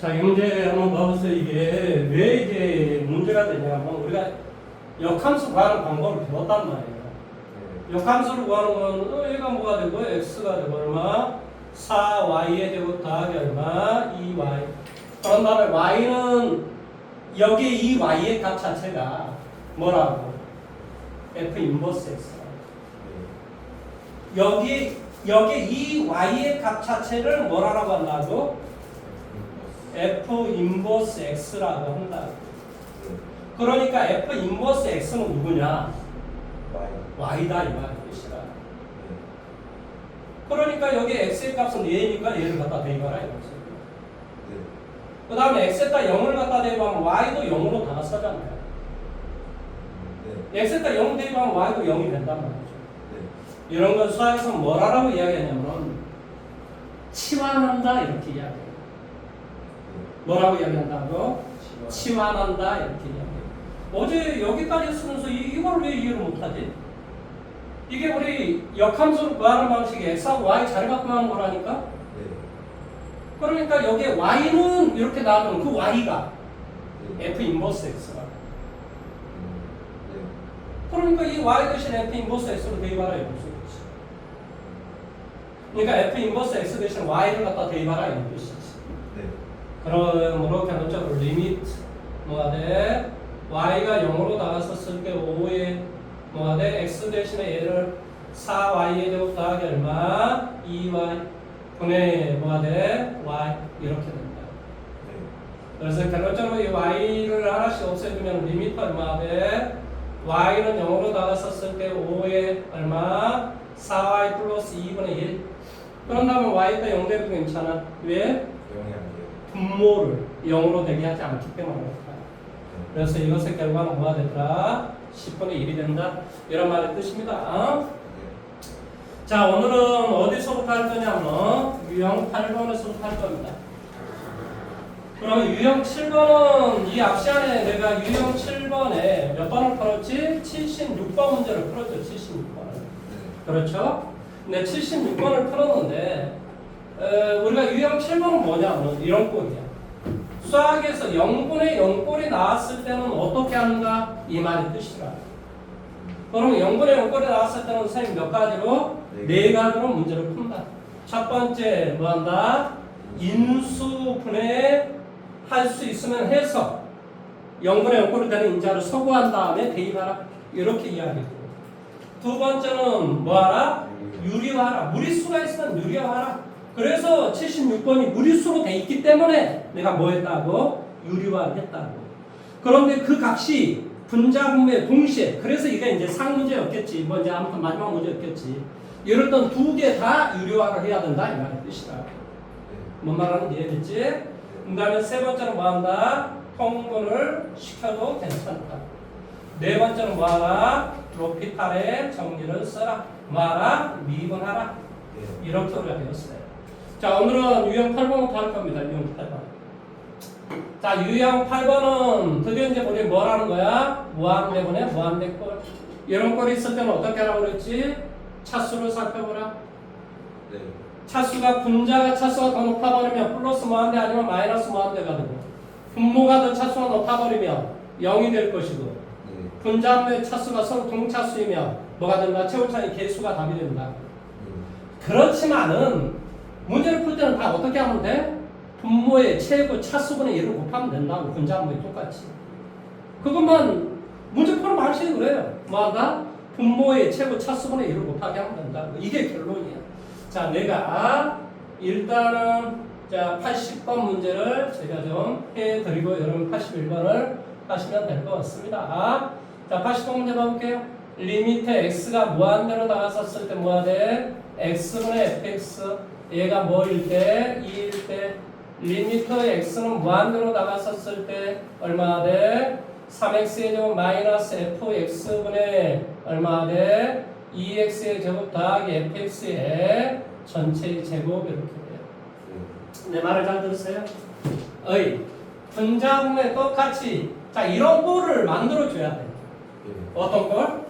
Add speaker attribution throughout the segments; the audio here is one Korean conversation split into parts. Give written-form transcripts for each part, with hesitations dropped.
Speaker 1: 자, 이 문제 한번 봐보세요. 이게 왜 이게 문제가 되냐면 우리가 역함수 구하는 방법을 배웠단 말이에요. 역함수를 구하는 건 얘가 뭐가 되고 x가 되고 얼마 4y의 제곱 더하기 얼마 2y. 그런 다음에 y는 여기 이 y의 값 자체가 뭐라고? f 인버스 x. 여기 이 y의 값 자체를 뭐라고 한다고? f 인버스 x라고 한다. 그러니까 f 인버스 x는 누구냐? y다 이 말이야. 그러니까 여기 x의 값은 얘니까 얘를 갖다 대입하라 이거지. 그 다음에 x에다 0을 갖다 대입하면 y도 0으로 다가서잖아요. x에다 0 대입하면 y도 0이 된단 말이죠. 이런 건 수학에서 뭐라고 이야기하냐면 치환한다 이렇게 이야기해요. 뭐라고 이야기한다고? 치환한다 이렇게 이야기해요. 어제 여기까지 쓰면서 이걸 왜 이해를 못하지? 이게 우리 역함수를 구하는 방식이 x하고 y 자리바꿈하는 거라니까? 그러니까 여기에 y는 이렇게 나오면 그 y가 f 인버스 x라. 그러니까 이 y 대신 f 인버스 x로 대입하라 이거지. 그러니까 f 인버스 x 대신 y를 갖다 대입하라 이런 뜻이지. 그러므로 결론적으로 리미트 뭐가 돼? y가 0으로 나갔었을 때 5에 뭐가 돼? x 대신에 얘를 4y의 제곱 더하기 얼마? 2y 분의 뭐가 돼? y 이렇게 된다. 그래서 결론적으로 이 y를 하나씩 없애주면 리미트 얼마 돼? y는 0으로 나갔었을 때 5에 얼마? 4y 플러스 2분의 1. 그런 다음에 y가 0 돼도 괜찮아. 왜? 분모를 0으로 되게 하지 않기 때문에. 그래서 이것의 결과는 뭐가 되더라? 10분의 1이 된다. 이런 말의 뜻입니다. 자, 오늘은 어디서부터 할 거냐면 유형 8번에서부터 할 겁니다. 그럼 유형 7번은 이 앞 시간에 내가 유형 7번에 몇 번을 풀었지? 76번 문제를 풀었죠. 76번을. 그렇죠? 근데 76번을 풀었는데 우리가 유형 7번은 뭐냐면 이런 꼴이야. 수학에서 0분의 0꼴이 나왔을 때는 어떻게 하는가? 이 말의 뜻이라. 그럼 0분의 0꼴이 나왔을 때는 선생님 몇 가지로? 네 가지로 문제를 푼다. 첫 번째 뭐 한다? 인수분해 할 수 있으면 해서 0분의 0꼴이 되는 인자를 소구한 다음에 대입하라. 이렇게 이야기해요. 두 번째는 뭐 하라? 유리화하라. 무리수가 있으면 유리화하라. 그래서 76번이 무리수로 돼 있기 때문에 내가 뭐 했다고? 유리화를 했다고. 그런데 그 값이 분자분모에 동시에, 그래서 이게 이제 상문제였겠지. 뭐 이제 아무튼 마지막 문제였겠지. 이럴 땐 두 개 다 유리화를 해야 된다. 이 말의 뜻이다. 뭔 말하는지 이해됐지? 그 다음에 세 번째는 뭐 한다? 통분을 시켜도 괜찮다. 네 번째는 뭐 하라? 로피탈의 정리를 써라. 뭐 하라? 미분하라. 이렇게 우리가 배웠어요. 자, 오늘은 유형 8번부터 할 겁니다. 유형 8번. 자, 유형 8번은 드디어 이제 우리 뭘 하는 거야? 무한대분의 무한대꼴. 이런 꼴이 있을 때는 어떻게 하라고 그랬지? 차수를 살펴보라. 차수가 분자가 차수가 더 높아버리면 플러스 무한대 아니면 마이너스 무한대가 되고, 분모가 더 차수가 높아버리면 0이 될 것이고, 분자분모의 차수가 서로 동차수이면 뭐가 된다? 최후차의 개수가 답이 된다. 그렇지만은 문제를 풀 때는 다 어떻게 하면 돼? 분모의 최고 차수분의 1을 곱하면 된다고. 분자분모에 똑같이. 그것만 문제 푸는 방식이 그래요. 뭐한다? 분모의 최고 차수분의 1을 곱하게 하면 된다고. 이게 결론이야. 자, 내가 일단은 자 80번 문제를 제가 좀 해드리고 여러분 81번을 하시면 될 것 같습니다. 자, 80번 문제 봐볼게요. 리미트 x가 무한대로 나갔었을 때 뭐가 돼? x분의 fx. 얘가 뭐일 때? 2일 때. 리미트 x는 무한대로 나갔었을 때 얼마나 돼? 3x의 제곱 마이너스 fx분의 얼마나 돼? 2x의 제곱 더하기 fx의 전체의 제곱 이렇게 돼요. 내 말을 잘 들으세요? 분자분모에 똑같이 자 이런 꼴을 만들어줘야 돼. 어떤 꼴?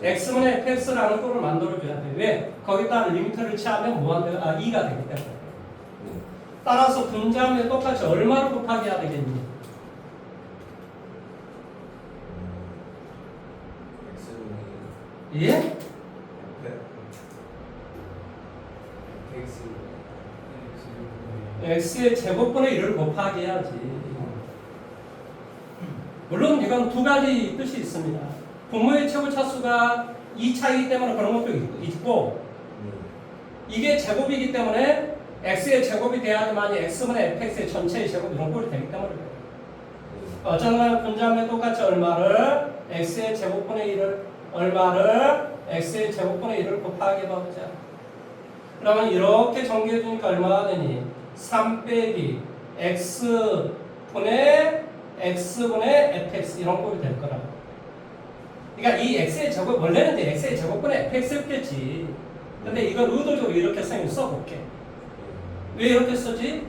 Speaker 1: x분의 fx라는 꼴을 만들어줘야 돼. 왜? 거기다 리미트를 취하면 무한대가 2가 되기 때문에. 따라서 분자하면 똑같이 얼마를 곱하기 해야 되겠니? 예? x의 제곱분의 1을 곱하기 해야지. 물론 이건 두 가지 뜻이 있습니다. 분모의 최고 차수가 2차이기 때문에 그런 것도 있고, 이게 제곱이기 때문에 x의 제곱이 돼야지만 x분의 fx의 전체의 제곱 이런 꼴이 되기 때문에 그래요. 어쩌나 분자하면 똑같이 얼마를 x의 제곱분의 1을 얼마를 x의 제곱분의 1을 곱하기 해보자. 그러면 이렇게 정리해 주니까 얼마가 되니? 3 빼기 x분의 fx 이런 꼴이 될 거라고. 그러니까 이 x의 제곱 원래는 이제 x의 제곱분의 fx였겠지. 근데 이걸 의도적으로 이렇게 써볼게. 왜 이렇게 쓰지?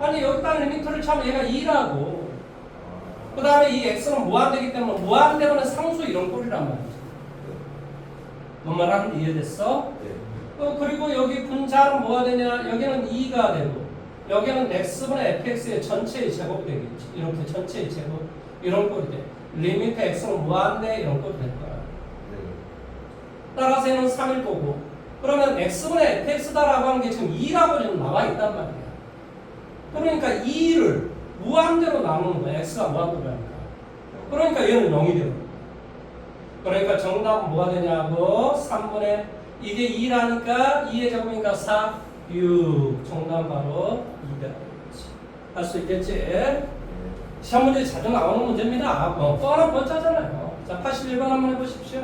Speaker 1: 아니 여기다 리미터를 차면 얘가 2라고. 그 다음에 이 x는 무한되기 때문에 무한되면 상수 이런 꼴이란 말이지. 뭔 말하는지 이해됐어? 그리고 여기 분자는 뭐가 되냐? 여기는 2가 되고 여기는 x분의 fx의 전체의 제곱 되겠지. 이렇게 전체의 제곱 이런 꼴이 돼. 리미트 x는 무한대 이런 꼴이 될 거야. 따라서 얘는 3일 거고 그러면 x분의 fx다라고 하는 게 지금 2라고 지금 나와 있단 말이야. 그러니까 2를 무한대로 나누는 거야. x가 무한대로 하니까. 그러니까 얘는 0이 되는 거야. 그러니까 정답은 뭐가 되냐고 3분의 이게 2라니까 2의 제곱이니까 4, 6 정답은 바로 2다. 할 수 있겠지? 시험 문제 자주 나오는 문제입니다. 뻔한 번짜잖아요. 자, 81번 한번 해보십시오.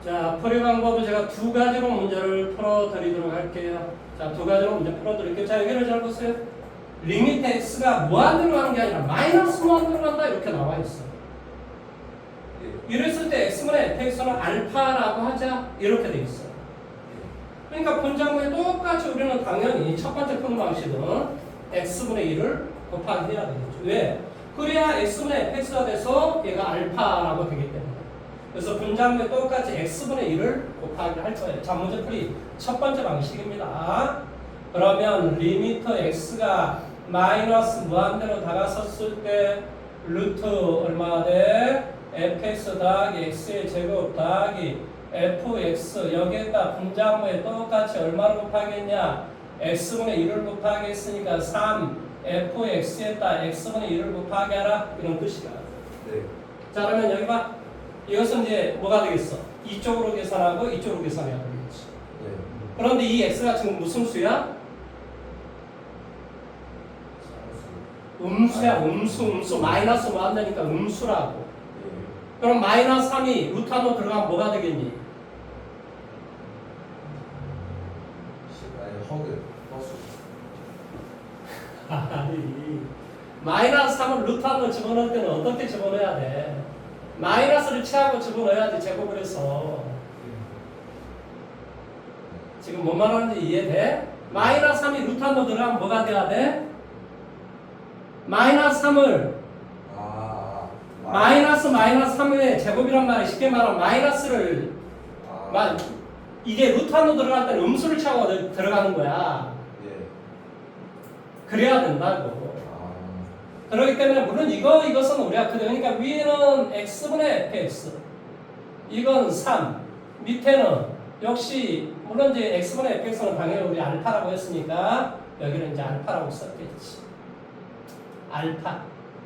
Speaker 1: 자, 풀이 방법은 제가 두 가지로 문제를 풀어드리도록 할게요. 자, 두 가지로 문제 풀어드릴게요. 자, 여기를 잘 보세요. 리미트 x가 무한대로 가는 게 아니라 마이너스 무한대로 간다 이렇게 나와 있어. 이랬을 때 x분의 fx는 알파라고 하자 이렇게 돼 있어. 그러니까 분자구에 똑같이 우리는 당연히 첫 번째 푸는 방식은 x분의 1을 곱하기 해야 되겠죠. 왜? 그래야 x분의 fx가 돼서 얘가 알파라고 되기 때문에. 그래서 분자구에 똑같이 x분의 1을 곱하기 할 거예요. 자, 문제 풀이 첫 번째 방식입니다. 그러면 리미터 x가 마이너스 무한대로 다가섰을 때 루트 얼마가 돼? fx 더하기 x의 제곱 더하기 fx 여기에다 분자구에 똑같이 얼마를 곱하겠냐? x분의 1을 곱하기 했으니까 3 fx에다 x분의 1을 곱하기 하라 이런 뜻이야.
Speaker 2: 네.
Speaker 1: 자, 그러면 여기 봐. 이것은 이제 뭐가 되겠어? 이쪽으로 계산하고 이쪽으로 계산해야 되겠지.
Speaker 2: 네.
Speaker 1: 그런데 이 x가 지금 무슨 수야? 음수야. 음수 마이너스 뭐 한다니까 음수라고.
Speaker 2: 네.
Speaker 1: 그럼 마이너스 3이 루트 안으로 들어가면 뭐가 되겠니?
Speaker 2: 아니 허그 허수.
Speaker 1: 아니 마이너스 3을 루트 안으로 집어넣을 때는 어떻게 집어넣어야 돼? 마이너스를 취하고 집어넣어야지 제곱을 해서. 지금 뭔 말하는지 이해돼? 마이너스 3이 루트 안으로 들어가면 뭐가 돼야 돼? 마이너스 3을 마이너스 3의 제곱이란 말이 쉽게 말하면 마이너스를 이게 루트 안으로 들어갈 때는 음수를 차고 들어가는 거야.
Speaker 2: 예.
Speaker 1: 그래야 된다고. 그렇기 때문에 물론 이것은 우리가 그러니까 위에는 x분의 fx 이건 3 밑에는 역시 물론 이제 x분의 fx는 당연히 우리 알파라고 했으니까 여기는 이제 알파라고 썼겠지. 알파.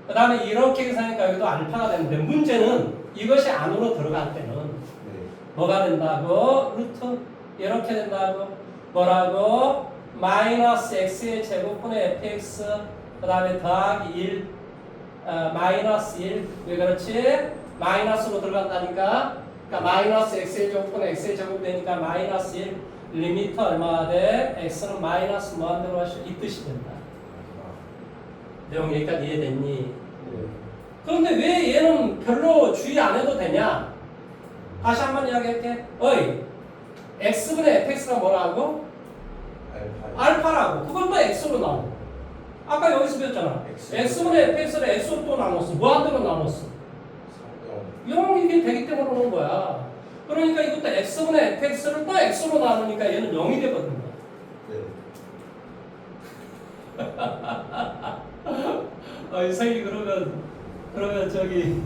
Speaker 1: 그 다음에 이렇게 계산하니까 여기도 알파가 되는데 문제는 이것이 안으로 들어갈 때는 뭐가 된다고? 루트 이렇게 된다고. 뭐라고? 마이너스 x의 제곱분의 fx 그 다음에 더하기 1 마이너스 1 왜 그렇지? 마이너스로 들어간다니까. 그러니까 마이너스 x의 제곱분의 x의 제곱 되니까 마이너스 1 리미트 얼마가 돼? x는 마이너스 무한대로 하시오 이 뜻이 된다. 내용 여기까지 이해됐니? 그런데 왜 얘는 별로 주의 안 해도 되냐? 다시 한번 이야기할게. 어이, x분의 fx가 뭐라고? 알파라고. 그걸 또 x로 나눠. 아까 여기서 배웠잖아. x분의 fx를 x로 또 나눴어. 무한대로 나눴어. 0 이게 되기 때문에 오는 거야. 그러니까 이것도 x분의 fx를 또 x로 나누니까 얘는 0이 되거든요. 선생님 그러면 저기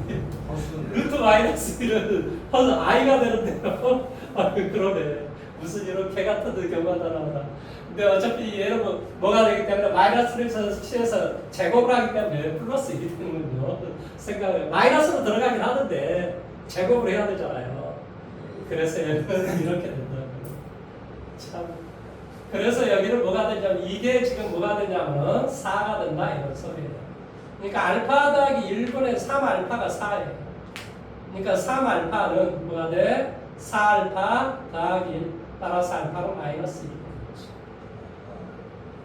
Speaker 1: 루트 마이너스 1은 i가 되는데요. 그러네. 무슨 이런 개 같은 경우가 나오나. 근데 어차피 얘는 뭐가 되기 때문에 마이너스를 취해서 제곱을 하기 때문에 플러스 1이 되는군요. 생각을 마이너스로 들어가긴 하는데 제곱을 해야 되잖아요. 그래서 얘는 이렇게 된다고. 참. 그래서 여기는 뭐가 되냐면 이게 지금 뭐가 되냐면 4가 된다 이런 소리예요. 그러니까 알파 더하기 1분의 3알파가 4예요. 그러니까 3알파는 뭐가 돼? 4알파 더하기 1 따라서 알파는 마이너스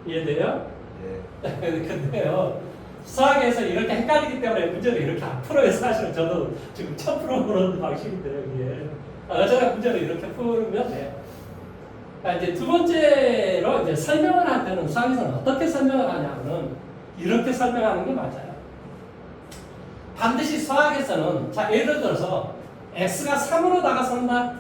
Speaker 1: 1. 이해돼요? 네. 근데요 수학에서 이렇게 헷갈리기 때문에 문제를 이렇게 앞으로 해서 사실은 저도 지금 처음 풀어보는 방식인데요. 이게 어쩌다 문제를 이렇게 풀면 돼요. 이제 두 번째로 이제 설명을 할 때는 수학에서는 어떻게 설명을 하냐면은 이렇게 설명하는 게 맞아요. 반드시 수학에서는 자 예를 들어서 x가 3으로 다가선다.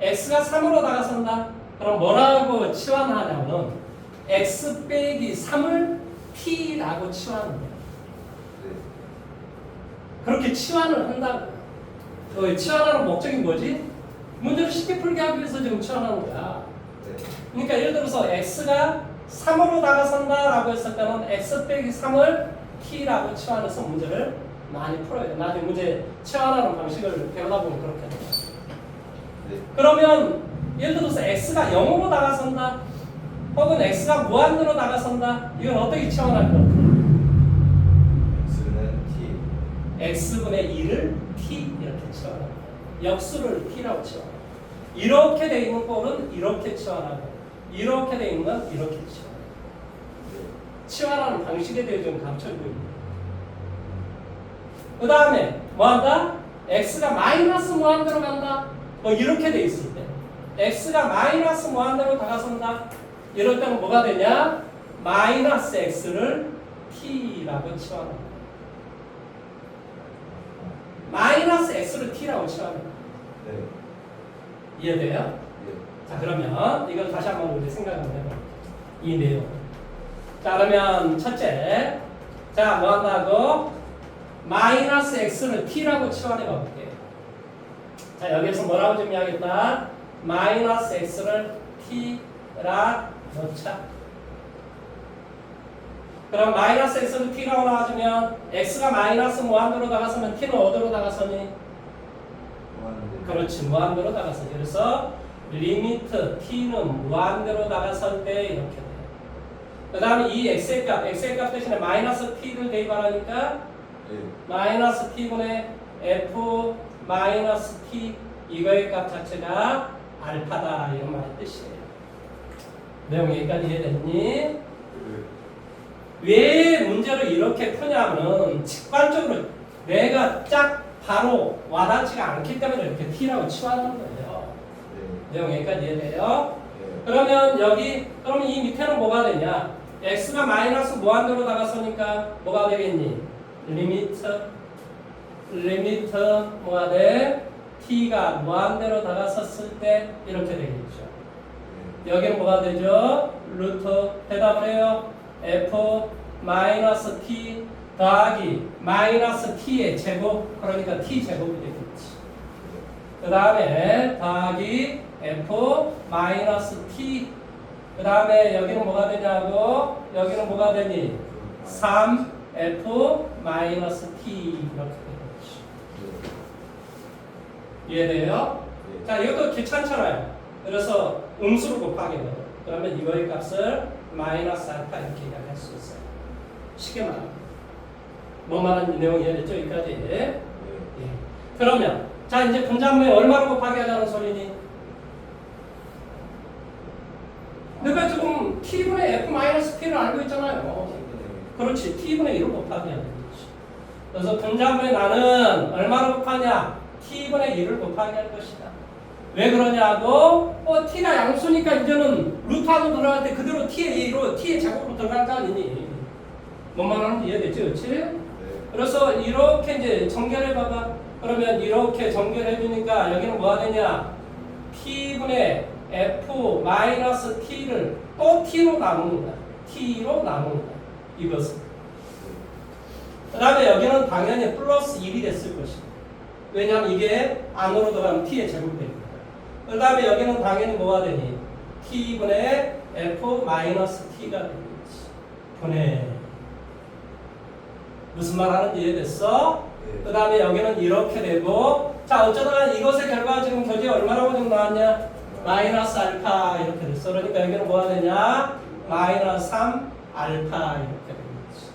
Speaker 1: x가 3으로 다가선다. 그럼 뭐라고 치환하냐면은 x 빼기 3을 t라고 치환하는 거예요. 그렇게 치환을 한다고. 치환하는 목적이 뭐지? 문제를 쉽게 풀게 하기 위해서 지금 치환하는 거야. 그러니까 예를 들어서 x가 3으로 다가선다라고 했을 때는 x 빼기 3을 t라고 치환해서 문제를 많이 풀어야 돼. 나중에 문제 치환하는 방식을 배우다 보면 그렇게 돼요. 그러면 예를 들어서 x가 0으로 다가선다 혹은 x가 무한대로 다가선다 이건 어떻게 치환할 것 같아요?
Speaker 2: x는 t
Speaker 1: x분의 2를 t 이렇게 치환합니다. 역수를 t라고 치환합니다. 이렇게 돼 있는 꼴은 이렇게 치환하고 이렇게 돼 있는 건 이렇게 치환합니다. 치환하는 방식에 대해 좀 감춰지고 있습니다. 그 다음에 뭐한다? x가 마이너스 무한대로 간다. 뭐 이렇게 돼 있을 때 x가 마이너스 무한대로 다가선다. 이럴 때는 뭐가 되냐? 마이너스 x를 t라고 치환합니다. 마이너스 x를 t라고 치환합니다. 이해돼요? 자 그러면 이걸 다시 한번 우리 생각 한번 해볼게요. 이 내용. 자 그러면 첫째, 자 뭐 한다고? 마이너스 x를 t라고 치환해 볼게요. 자 여기서 뭐라고 정리하겠다? 마이너스 x를 t라 넣자. 그럼 마이너스 x를 t라고 나와주면 x가 마이너스 무한대로 다가서면 t는 어디로 다가서니? 그렇지, 무한대로 다가서니. 그래서 리미트 t는 무한대로 다가설 때 이렇게 돼. 그 다음에 이 x의 값 대신에 마이너스 t를 대입하니까 마이너스 t분의 f 마이너스 t 이거의 값 자체가 알파다 이런 말의 뜻이에요. 내용 여기까지 이해됐니? 왜 문제를 이렇게 푸냐면 직관적으로 내가 짝 바로 와닿지가 않기 때문에 이렇게 t라고 치환하는 거예요. 내용 여기까지 이해돼요? 그러면 그러면 이 밑에는 뭐가 되냐? x가 마이너스 무한대로 다가서니까 뭐가 되겠니? 리미트 리미트 뭐가 돼? t가 무한대로 다가섰을 때 이렇게 되겠죠. 여기는 뭐가 되죠? 루트 대답을 해요. f 마이너스 t 더하기 마이너스 t의 제곱, 그러니까 t 제곱이 되겠지. 그 다음에 더하기 f 마이너스 t, 그 다음에 여기는 뭐가 되냐고, 여기는 뭐가 되니? 3f 마이너스 t 이렇게 되겠지. 이해돼요? 자, 이것도 귀찮잖아요. 그래서 음수로 곱하게 돼요. 그러면 이거의 값을 마이너스 알파 이렇게 이야기할 수 있어요. 쉽게 말하면. 뭐 말하는 내용이 이해됐죠? 여기까지. 예. 그러면 자, 이제 분자분의 얼마로 곱하게 하자는 소리니? 내가 지금 t분의 f-p를 알고 있잖아요. 그렇지. t분의 1을 곱하게 하는 거지. 그래서 분자분의 나는 얼마로 곱하냐? t분의 1을 곱하게 할 것이다. 왜 그러냐고? t가 양수니까 이제는 루트하고 들어갈 때 그대로 t의 2로 t의 제곱으로 들어갈 거 아니니? 뭔 말하는지 이해됐지? 그렇지? 네. 그래서 이렇게 이제 정결해 봐봐. 그러면 이렇게 정결해 주니까 여기는 뭐가 되냐? t분의 f 마이너스 t를 또 t로 나눕니다. t로 나눕니다. 이것은. 그 다음에 여기는 당연히 플러스 1이 됐을 것이다. 왜냐하면 이게 안으로 들어가면 t의 제곱이 됩니다. 그 다음에 여기는 당연히 뭐가 되니? t분의 f 마이너스 t가 되겠지. 분의 무슨 말 하는지 이해됐어? 네. 그 다음에 여기는 이렇게 되고, 자, 어쩌다가 이것의 결과가 지금 교재 얼마라고 지금 나왔냐? 마이너스 알파 이렇게 됐어. 그러니까 여기는 뭐가 되냐? 마이너스 3 알파 이렇게 되겠지.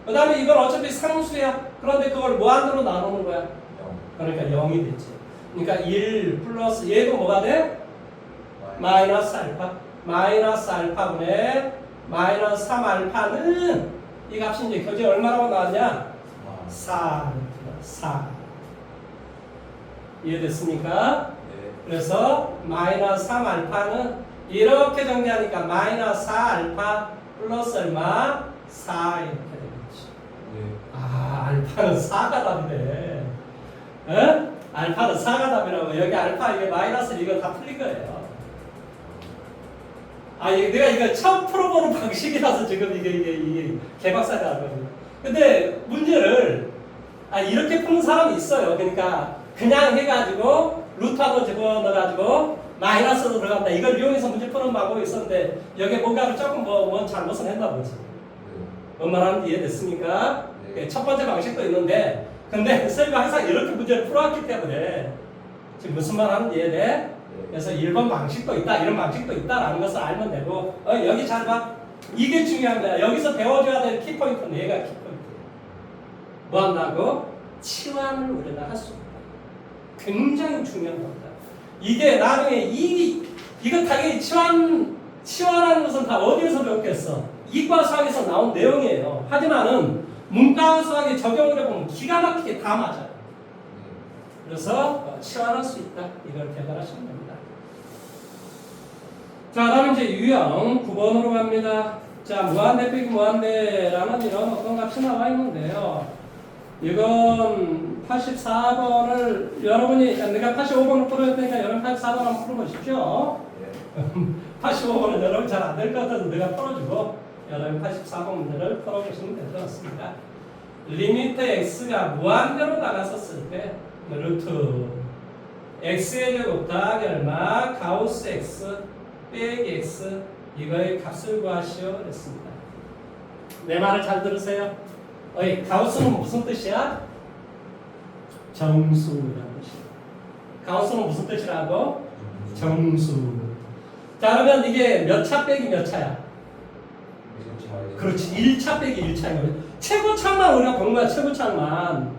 Speaker 1: 그 다음에 이건 어차피 상수야. 그런데 그걸 무한대로 나누는 거야. 그러니까 0이 되지. 그러니까 1 플러스 얘도 뭐가 돼? 마이너스 알파. 마이너스 알파분의 마이너스 3 알파는 이 값이 이제 교재 얼마라고 나왔냐? 4. 4. 이해됐습니까? 네. 그래서 마이너스 3 알파는 이렇게 정리하니까 마이너스 4 알파 플러스 얼마? 4 이렇게 되겠지. 네. 아, 알파는 4가 답이네. 어? 알파는 4가 답이라고. 여기 알파 이게 마이너스 이거 다 틀린 거예요. 아, 내가 이거 처음 풀어보는 방식이라서 지금 이게 개박살이 나거든요. 근데 문제를 이렇게 푸는 사람이 있어요. 그러니까 그냥 해가지고 루트하고 집어넣어가지고 마이너스로 들어간다. 이걸 이용해서 문제 푸는 방법이 있었는데 여기 뭔가를 조금 뭔 잘못을 했나 보지. 뭔 말하는지 이해됐습니까? 네. 첫 번째 방식도 있는데 근데 선생님이 항상 이렇게 문제를 풀어왔기 때문에 지금 무슨 말 하는지 이해돼? 그래서 1번 방식도 있다, 이런 방식도 있다라는 것을 알면 되고, 여기 잘 봐. 이게 중요한 거야. 여기서 배워줘야 될 키포인트는 얘가 키포인트. 뭐 한다고? 치환을 우리가 할 수 있다. 굉장히 중요한 겁니다. 이게 나중에 이거 당연히 치환하는 것은 다 어디에서 배웠겠어? 이과 수학에서 나온 내용이에요. 하지만은 문과 수학에 적용을 해보면 기가 막히게 다 맞아요. 그래서 치환할 수 있다. 이걸 개발하시면 됩니다. 자, 다음 이제 유형 9번으로 갑니다. 자, 무한대 빼기 무한대라는 이런 어떤 값이 나와 있는데요. 이건 84번을 여러분이 내가 85번을 풀어야 되니까 여러분 84번 한번 풀어보십시오. 85번은 여러분 잘 안 될 것 같아서 내가 풀어주고 여러분 84번 문제를 풀어보시면 될 것 같습니다. 리미트 x가 무한대로 나갔었을 때 루트 x의 제곱 더하기 얼마 가우스 x 빼기 x 이거의 값을 구하시오 그랬습니다. 내 말을 잘 들으세요. 가우스는 무슨 뜻이야? 정수라는 뜻이야. 가우스는 무슨 뜻이라고? 정수. 자, 그러면 이게 몇 차 빼기 몇 차야? 그렇지. 1차 빼기 1차인 거지. 최고차만 우리가 보는 거야. 최고차만.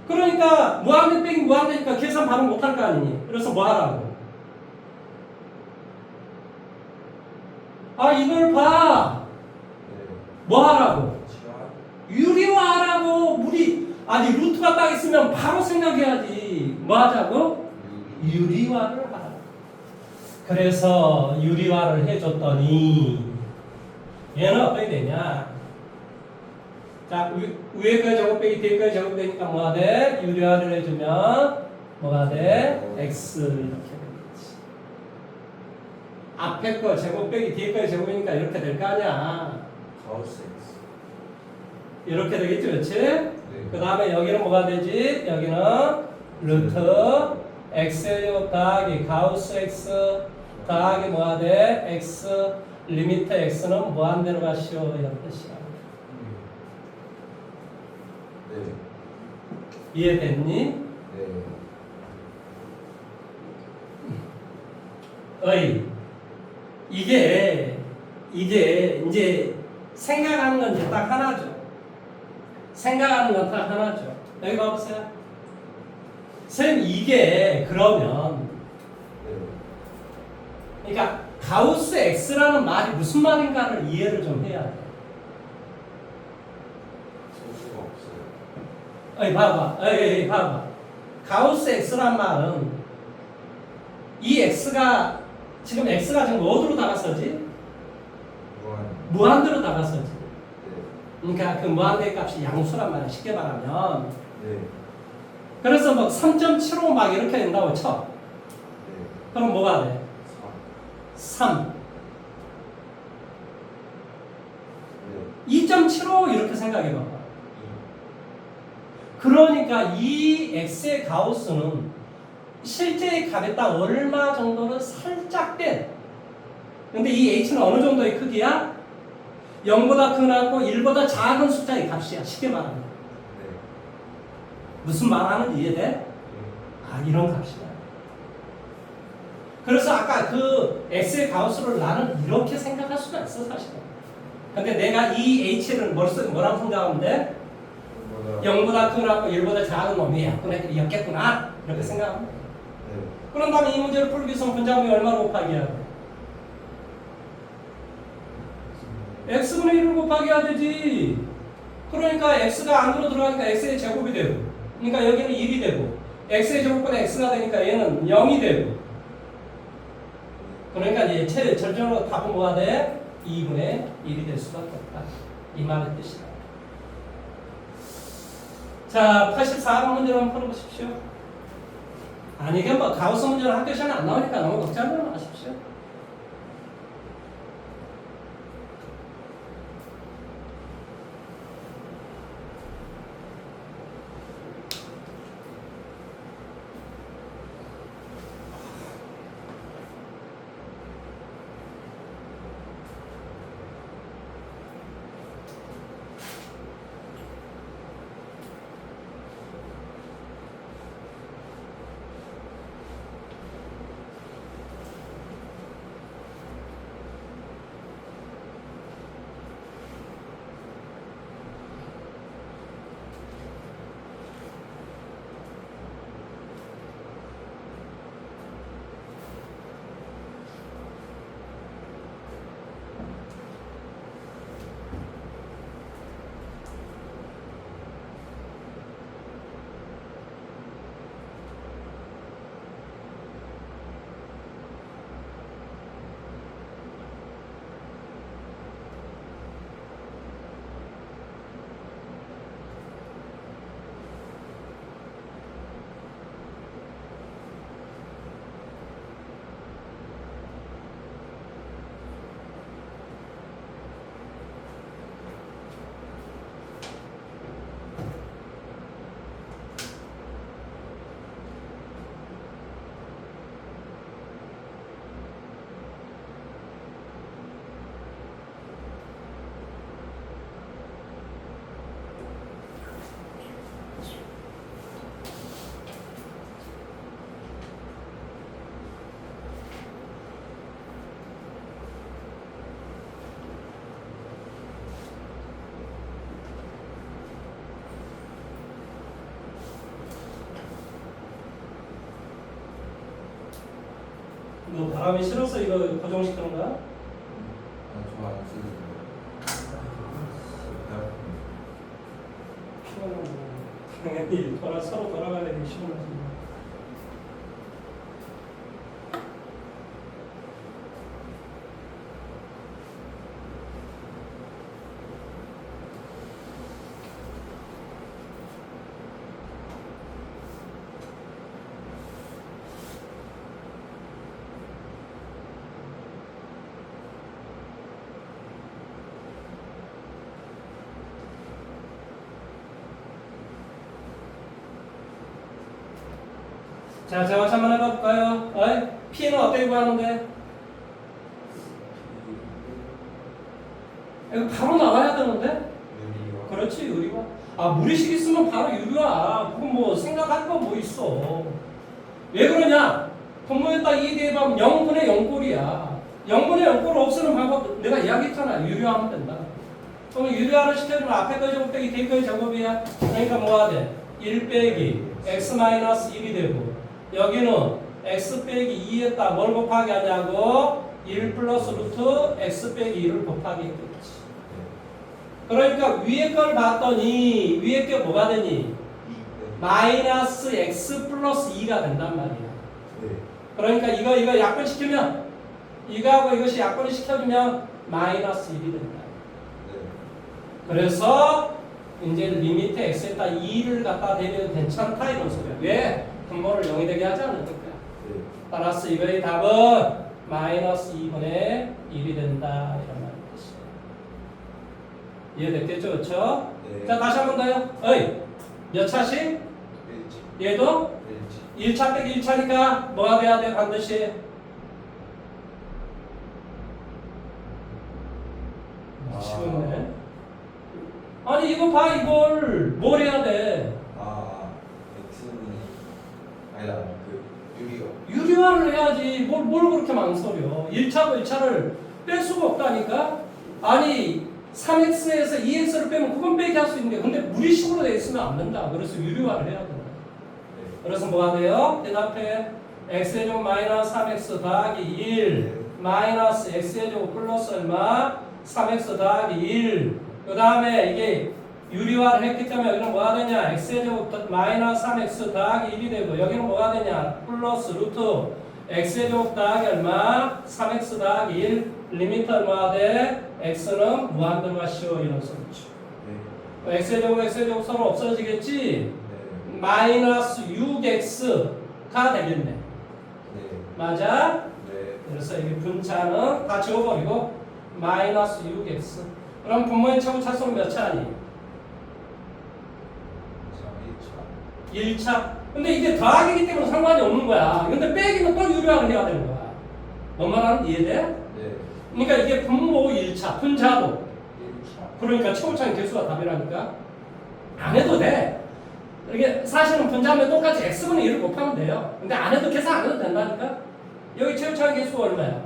Speaker 1: 그러니까 무한대 빼기 무한대니까 계산 바로 못할 거 아니니. 그래서 뭐 하라고? 이걸 봐. 뭐 하라고? 유리화하라고. 아니 루트가 딱 있으면 바로 생각해야지. 뭐 하자고? 유리화를 하라. 그래서 유리화를 해줬더니 얘는 어떻게 되냐? 자, 위에 거 제곱 빼기 뒤에 거 제곱 빼니까 뭐가 돼? 유리화를 해주면 뭐가 돼? x 이렇게 되겠지. 앞에 거 제곱 빼기 뒤에 거 제곱이니까 이렇게 될 거 아니야.
Speaker 2: 가우스 X.
Speaker 1: 이렇게 되겠지, 그렇지?
Speaker 2: 네.
Speaker 1: 그 다음에 여기는 뭐가 되지? 여기는 루트 x의 제곱 더하기 가우스 x 더하기 뭐가 돼? x 리미트 x는 무한대로 가시오 이런 뜻이야.
Speaker 2: 네.
Speaker 1: 이해됐니?
Speaker 2: 네.
Speaker 1: 어이 이게 이제 생각하는 건 이제 딱 하나죠. 생각하는 건 딱 하나죠. 여기 봐보세요. 선생님 이게 그러면
Speaker 2: 네.
Speaker 1: 그러니까 가우스 x라는 말이 무슨 말인가를 이해를 좀 해야 돼.
Speaker 2: 소수가 없어요.
Speaker 1: 어이 봐봐. 어이 봐봐. 가우스 x란 말은 이 x가 지금 어디로 다가서지?
Speaker 2: 무한.
Speaker 1: 무한대로 다가서지.
Speaker 2: 네.
Speaker 1: 그러니까 그 무한대 값이 양수란 말이야. 쉽게 말하면.
Speaker 2: 네.
Speaker 1: 그래서 막 3.75 막 이렇게 된다고 쳐.
Speaker 2: 네.
Speaker 1: 그럼 뭐가 돼? 3.
Speaker 2: 네.
Speaker 1: 2.75 이렇게 생각해 봐봐. 그러니까 이 x의 가우스는 실제의 값에 따라 얼마 정도는 살짝 뺀. 근데 이 h는 어느 정도의 크기야? 0보다 크고 1보다 작은 숫자의 값이야. 쉽게 말하면.
Speaker 2: 네.
Speaker 1: 무슨 말하는지 이해돼? 아, 이런 값이야. 그래서 아까 그 x의 가우스를 나는 이렇게 생각할 수가 있어, 사실은. 근데 내가 이 h를 뭐라고 생각하면 돼? 0보다 크고 1보다 작은 놈이야. 그랬겠구나. 이렇게 생각하면 돼.
Speaker 2: 네.
Speaker 1: 그런 다음에 이 문제를 풀기 위해서 분자분이 얼마로 곱하기 해야 돼? x분의 1을 곱하기 해야 되지. 그러니까 x가 안으로 들어가니까 x의 제곱이 되고, 그러니까 여기는 1이 되고, x의 제곱보다 x가 되니까 얘는 0이 되고, 그러니까 이제 절정으로 답은 뭐가 돼? 2분의 1이 될 수밖에 없다. 이 말의 뜻이다. 자, 84번 문제를 한번 풀어보십시오. 아니, 이게 뭐 가우스 문제는 학교 시간에 안 나오니까 너무 걱정하지 마십시오. 너 바람이 싫어서 이거 고정시키는 거야?
Speaker 2: 저안 쓰는데.
Speaker 1: 피곤하고 당연히 서로 돌아가야 되기 시원하지. 자, 제가 한번 해볼까요? 어이? P는 어떻게 구하는데? 이거 바로 나와야 되는데?
Speaker 2: 유리와
Speaker 1: 그렇지, 유리화. 아, 무리식 있으면 바로 유리화. 그건 뭐 생각할 거 뭐 있어. 왜 그러냐? 분모에다 2 대입하면 0분의 0꼴이야. 0분의 0꼴 없애는 방법 내가 이야기했잖아. 유리화하면 된다. 그럼 유리화를 시켜주면 앞에 거 제곱 빼기 뒤에 거 제곱이야. 그러니까 뭐가 돼? 1 빼기 x 마이너스 1이 되고 여기는 x 빼기 2에다 뭘 곱하기 하냐고 1 플러스 루트 x 빼기 2를 곱하기 했겠지. 그러니까 위에 걸 봤더니 위에 게 뭐가 되니? 마이너스 x 플러스 2가 된단 말이야.
Speaker 2: 네.
Speaker 1: 그러니까 이거 약분시키면 이거하고 이것이 약분을 시켜주면 마이너스 1이 된다.
Speaker 2: 네.
Speaker 1: 그래서 이제 리미트 x에다 2를 갖다 대면 괜찮다 이런 소리야. 왜? 분모를 0이 되게 하지 않으니까.
Speaker 2: 네.
Speaker 1: 따라서 이거의 답은 마이너스 2분의 1이 된다 이런 말이지. 이해됐겠죠? 그렇죠?
Speaker 2: 네.
Speaker 1: 자 다시 한 번 더요. 어이 몇 차씩?
Speaker 2: 일치.
Speaker 1: 얘도?
Speaker 2: 일치.
Speaker 1: 1차 빼기 1차니까 뭐가 돼야 돼 반드시? 미치겠네. 아니 이거 봐 이걸 뭘 해야 돼?
Speaker 2: X는 아니다. 그 유리가.
Speaker 1: 유리화를 해야지. 뭘 그렇게 망설여. 1차고 1차를 뺄 수가 없다니까? 아니 3x에서 2x를 빼면 그건 빼기 할 수 있는데 근데 무리식으로 돼 있으면 안 된다. 그래서 유리화를 해야 된다.
Speaker 2: 네.
Speaker 1: 그래서 뭐가 돼요? 대답해. x의 제곱 마이너스 3x 더하기 1 마이너스 x의 제곱 플러스 얼마? 3x 더하기 1 그 다음에 이게 유리화를 했기 때문에 여기는 뭐가 되냐? x의 제곱 마이너스 3x 더하기 1이 되고 여기는 뭐가 되냐? 플러스 루트 x의 제곱 더하기 얼마? 3x 더하기 1 리미트 얼마가 돼? x는 무한대로 가시오 이런 소리죠.
Speaker 2: 네.
Speaker 1: x의 제곱 서로 없어지겠지?
Speaker 2: 네.
Speaker 1: 마이너스 6x가 되겠네.
Speaker 2: 네.
Speaker 1: 맞아?
Speaker 2: 네.
Speaker 1: 그래서 이게 분차는 다 지워버리고 마이너스 6x. 그럼 분모의 최고 차수는 몇 차니? 1차. 근데 이게 더하기이기 때문에 상관이 없는 거야. 근데 빼기는 또 유리화를 해야 되는 거야. 뭔 말하는지 이해돼?
Speaker 2: 네.
Speaker 1: 그러니까 이게 분모 1차, 분자도.
Speaker 2: 1차.
Speaker 1: 그러니까 최고차의 개수가 답이라니까. 안 해도 돼. 이게 사실은 분자하면 똑같이 x분의 1을 곱하면 돼요. 근데 안 해도 계산 안 해도 된다니까. 여기 최고차의 개수가 얼마야?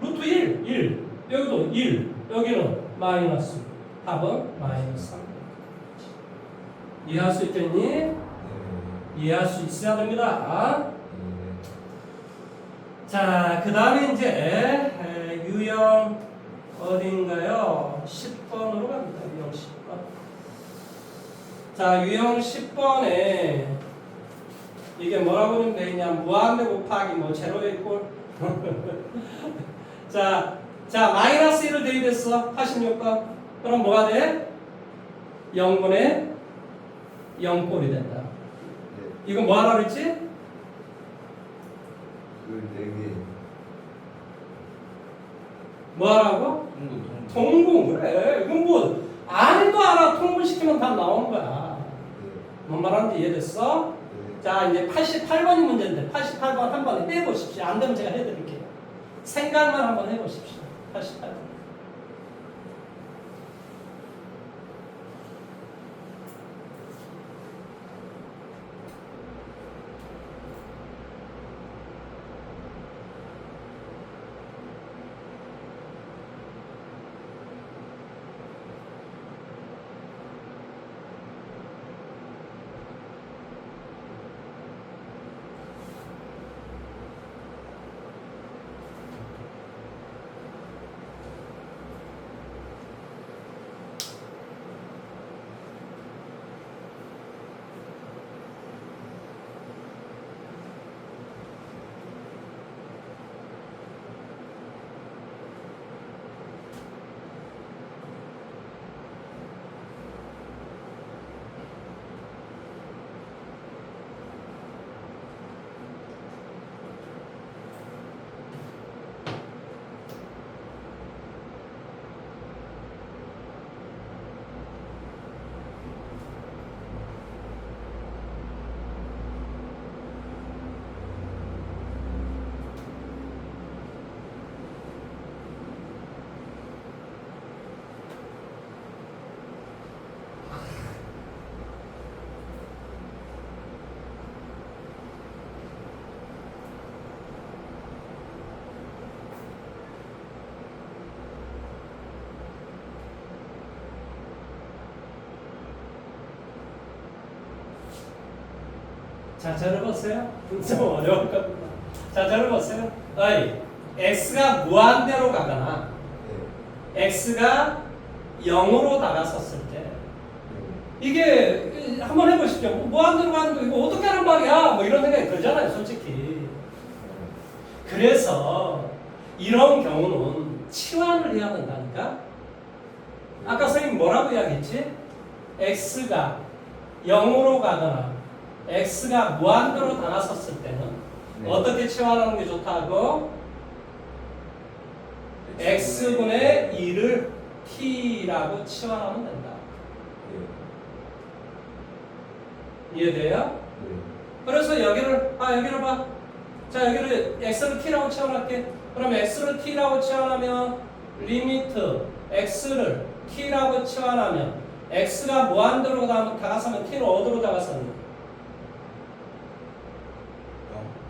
Speaker 1: 루트 1. 여기도 1. 여기는 마이너스. 답은 마이너스 3. 이해할 수 있겠니?
Speaker 2: 네.
Speaker 1: 이해할 수 있어야 됩니다.
Speaker 2: 네.
Speaker 1: 자, 그 다음에 이제 유형 어딘가요? 10번으로 갑니다. 유형 10번. 자, 유형 10번에 이게 뭐라고 그러면 되냐? 무한대 곱하기 뭐 제로에 꼴. 자, 마이너스 1을 대입했어. 86번. 그럼 뭐가 돼? 0분의 0꼴이 된다.
Speaker 2: 네.
Speaker 1: 이거 뭐 하라 그랬지?
Speaker 2: 그 4개.
Speaker 1: 뭐 하라고? 통분. 그래. 이건 뭐 알도 알아. 통분시키면 답 나오는 거야.
Speaker 2: 네.
Speaker 1: 뭔 말하는지 이해됐어?
Speaker 2: 네.
Speaker 1: 자, 이제 88번이 문제인데 88번 한 번에 빼보십시오. 안 되면 제가 해드릴게요. 생각만 한번 해보십시오. 88번. 자, 저를 보세요. 좀 어려울 겁니다. 자, 저를 보세요. 어이, x가 무한대로 가거나 x가 0으로 다가섰을 때 이게 한번 해보십시오. 무한대로 가는 거 이거 어떻게 하는 말이야? 뭐 이런 생각이 들잖아요, 솔직히. 그래서 이런 경우는 치환을 해야 된다니까. 아까 선생님 뭐라고 이야기했지? x가 0으로 가거나 x가 무한대로 다가섰을 때는 어떻게 치환하는 게 좋다고? x분의 2를 t라고 치환하면 된다. 이해돼요? 그래서 여기를 봐. 자, 여기를 x를 t라고 치환할게. 그럼 x를 t라고 치환하면 리미트 x를 t라고 치환하면 x가 무한대로 다가서면 t는 어디로 다가서는?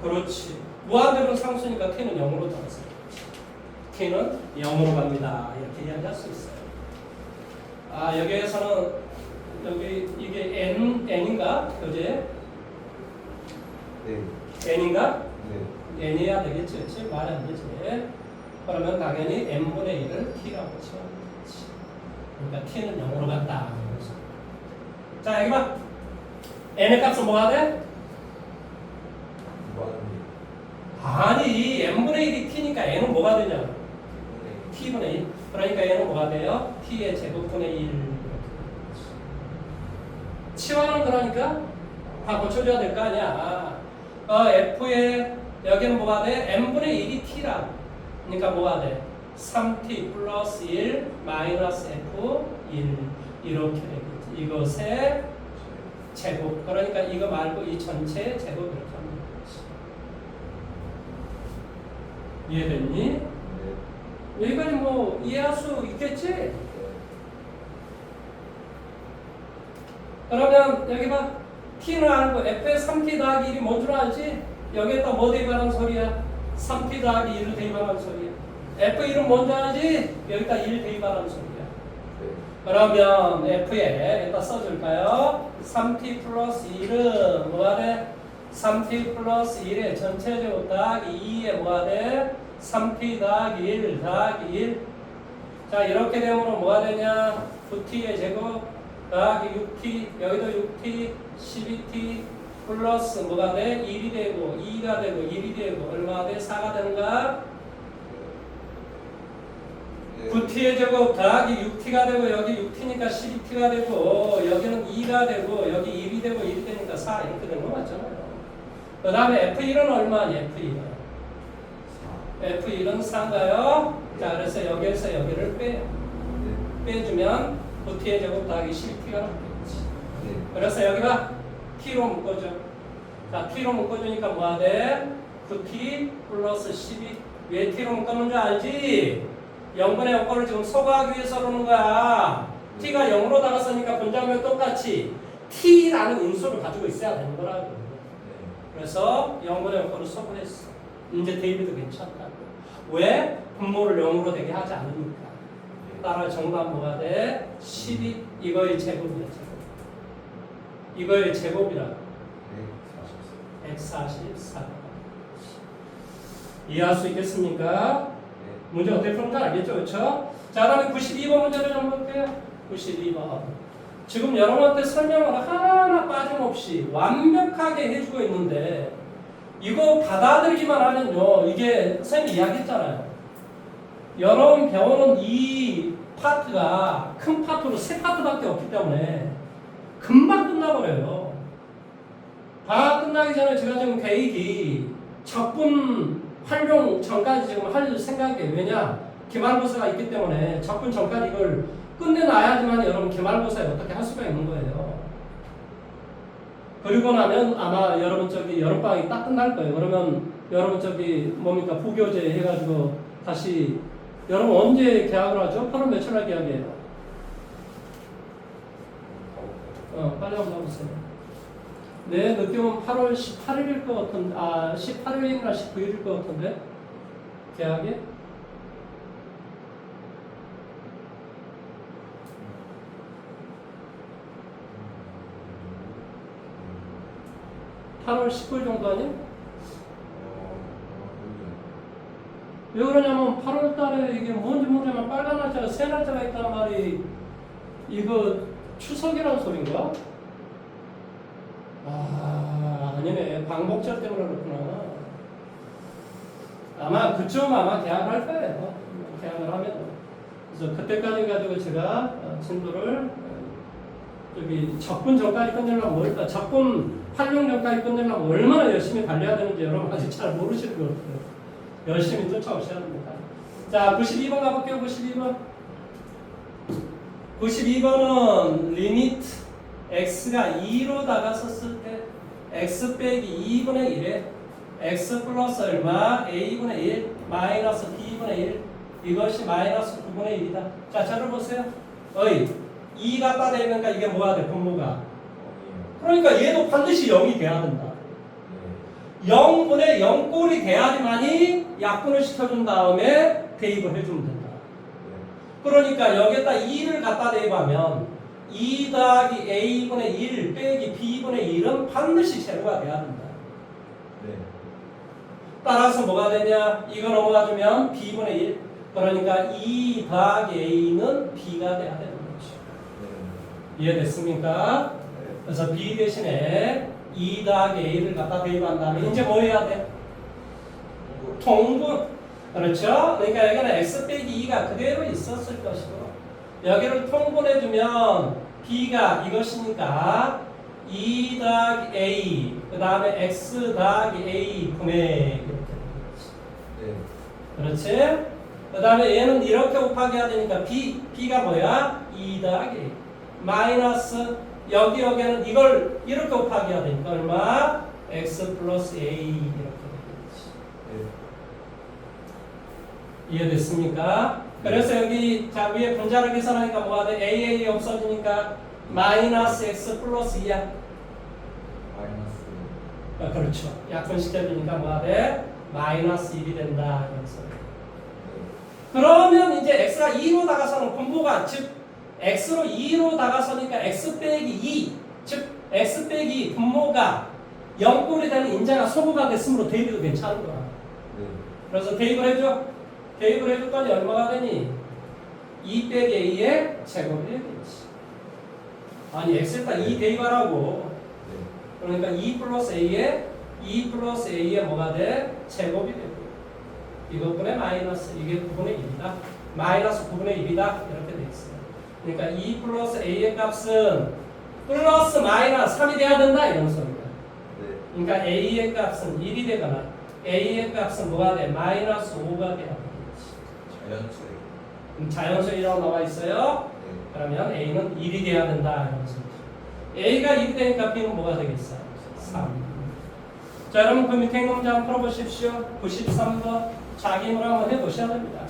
Speaker 1: 그렇지. 무한대로 상수니까 t는 0으로 다가서. t는 0으로 갑니다. 이렇게 이야기할 수 있어요. 아, 여기에서는 여기 이게 n인가? 그지? n인가? n이어야 되겠지, 그렇지? 말이 안 되지. 그러면 당연히 n분의 1을 t라고 치환하면 되지. 그러니까 t는 0으로 간다. 자, 여기 봐. n의 값은 뭐가 돼? 아니, n분의 1이 t니까 n은 뭐가 되냐? t분의 1. 그러니까 얘는 뭐가 돼요? t의 제곱분의 1. 치환은 그러니까 다 고쳐줘야 될 거 아니야. f의 여기는 뭐가 돼? n분의 1이 t라. 그러니까 뭐가 돼? 3t 플러스 1 마이너스 f 1 이렇게 되겠지. 이것의 제곱. 그러니까 이거 말고 이 전체의 제곱 이렇게 하면 되지. 이해됐니? 여기까지 뭐 이해할 수 있겠지? 그러면 여기 봐. t는 알고 f의 3t 더하기 1이 뭔 줄 알지? 여기에다 뭐 대입하는 소리야? 3t 더하기 1을 대입하는 소리야. f1은 뭔지 알지? 여기다 1 대입하는 소리야. 그러면 f에 여기다 써줄까요? 3t 플러스 1은 뭐가 돼? 3t 플러스 1의 전체 제곱 더하기 2에 뭐가 돼? 3t 더하기 1 더하기 1. 자, 이렇게 되면 뭐가 되냐? 9t의 제곱 더하기 6t, 여기도 6t, 12t 플러스 뭐가 돼? 1이 되고 2가 되고 1이 되고 얼마가 돼? 4가 되는가? 9t의 제곱 더하기 6t가 되고 여기 6t니까 12t가 되고 여기는 2가 되고 여기 1이 되고 1이 되니까 4 이렇게 되는 거 맞잖아요. 그 다음에 F1은 얼마니? F1은 4인가요? 자, 그래서 여기에서 여기를 빼주면 9t의 제곱 더하기 12t가 나오겠지. 그래서 여기가 t로 묶어줘. 자, t로 묶어주니까 뭐가 돼? 9t 플러스 12. 왜 t로 묶어놓은 줄 알지? 0분의 요거를 지금 소거하기 위해서 그러는 거야. t가 0으로 나갔으니까 분자면 똑같이 t라는 인수를 가지고 있어야 되는 거라고. 그래서 0분의 요거를 소거했어. 이제 대입해도 괜찮다고. 왜? 분모를 0으로 되게 하지 않으니까. 따라 정답 뭐가 돼? 12. 이거의 제곱이야, 제곱. 이거의 제곱이라. 144. 이해할 수 있겠습니까? 문제 어떻게 푸는지 알겠죠? 그렇죠? 자, 다음에 92번 문제를 좀 볼게요. 92번. 지금 여러분한테 설명을 하나 빠짐없이 완벽하게 해주고 있는데 이거 받아들이기만 하면요. 이게 선생님이 이야기했잖아요. 여러분 배우는 이 파트가 큰 파트로 3파트밖에 없기 때문에 금방 끝나버려요. 다 끝나기 전에 제가 지금 계획이 적분 활용 전까지 지금 할 생각이에요. 왜냐? 기말고사가 있기 때문에 적분 전까지 이걸 끝내놔야지만 여러분 기말고사에 어떻게 할 수가 있는 거예요. 그리고 나면 아마 여러분 여름방학이 딱 끝날 거예요. 그러면 여러분 뭡니까? 부교재 해가지고 다시 여러분 언제 개학을 하죠? 8월 며칠 날 개학이에요? 빨리 한번 나오세요. 네, 느낌은 8월 18일일 것 같은데, 18일이나 19일일 것 같은데, 개학이? 8월 8월 19일 정도 아니야?
Speaker 2: 모르겠네.
Speaker 1: 왜 그러냐면 8월 달에 이게 뭔지 모르지만 빨간 날짜가 세 날짜가 있단 말이 이거 추석이라는 소린가? 아니네. 광복절 때문에 그렇구나. 아마 그쯤 아마 계약할 거예요. 계약을 하면. 그래서 그때까지 가지고 제가 진도를 저기 적분 전까지 끝내려면 적분 활용 전까지 끝내려면 얼마나 열심히 달려야 되는지 여러분 아직 잘 모르실 것 같아요. 열심히 쫓아오셔야 됩니다. 자, 92번 가볼게요. 92번. 92번은 리미트 x가 2로 다가섰을 때 x 빼기 2분의 1에 x 플러스 얼마? a분의 1 마이너스 b분의 1 이것이 마이너스 9분의 1이다. 자, 저를 보세요. 2 갖다 대니까 이게 뭐가 돼? 분모가. 그러니까 얘도 반드시 0이 돼야 된다. 0분의 0꼴이 돼야지만이 약분을 시켜준 다음에 대입을 해주면 된다. 그러니까 여기에다 2를 갖다 대입하면 2 더하기 a분의 1 빼기 b분의 1은 반드시 제로가 돼야 된다. 따라서 뭐가 되냐? 이거 넘어가주면 b분의 1 그러니까 2 더하기 a는 b가 돼야 되는 거죠. 이해됐습니까? 그래서 b 대신에 2 더하기 a를 갖다 대입한 다음에 이제 뭐 해야 돼? 통분. 그렇죠? 그러니까 여기는 x 빼기 2가 그대로 있었을 것이고 여기를 통분해주면 b가 이것이니까 2 더하기 a 그 다음에 x 더하기 a 분의 이렇게 되는 거지. 그렇지? 그 다음에 얘는 이렇게 곱하기 해야 되니까 b가 뭐야? 2 더하기 a 마이너스 여기에는 이걸 이렇게 곱하기 해야 되니까 얼마? x 플러스 a 이렇게 이해됐습니까? 그래서 여기 자 위에 분자를 계산하니까 뭐가 돼? AA 없어지니까 마이너스 x 플러스 2야. 그렇죠. 약분시켜주니까 뭐가 돼? 마이너스 1이 된다. 그러면 이제 x가 2로 다가서는 분모가 즉 x로 2로 다가서니까 x 빼기 2 즉 x 빼기 분모가 0꼴이 되는 인자가 소수가 됐으므로 대입해도 괜찮은 거야. 그래서 대입을 해줘. 대입을 해줬더니 얼마가 되니? 2 빼기 a의 제곱이 되겠지. 아니 x에다 2 대입하라고. 그러니까 2 플러스 a의 뭐가 돼? 제곱이 되고 이것분의 마이너스 이게 9분의 1이다. 마이너스 9분의 1이다. 이렇게 돼 있어요. 그러니까 2 플러스 a의 값은 플러스 마이너스 3이 돼야 된다 이런 소리야. 그러니까 a의 값은 1이 되거나 a의 값은 뭐가 돼? 마이너스 5가 돼야 돼. 자연수이라고 나와 있어요. 그러면 a는 1이 돼야 된다 이런 소리죠. a가 1이 되니까 b는 뭐가 되겠어요? 3. 자, 여러분 그 밑에 있는 문제 한번 풀어보십시오. 93번 자기 힘으로 한번 해보셔야 됩니다.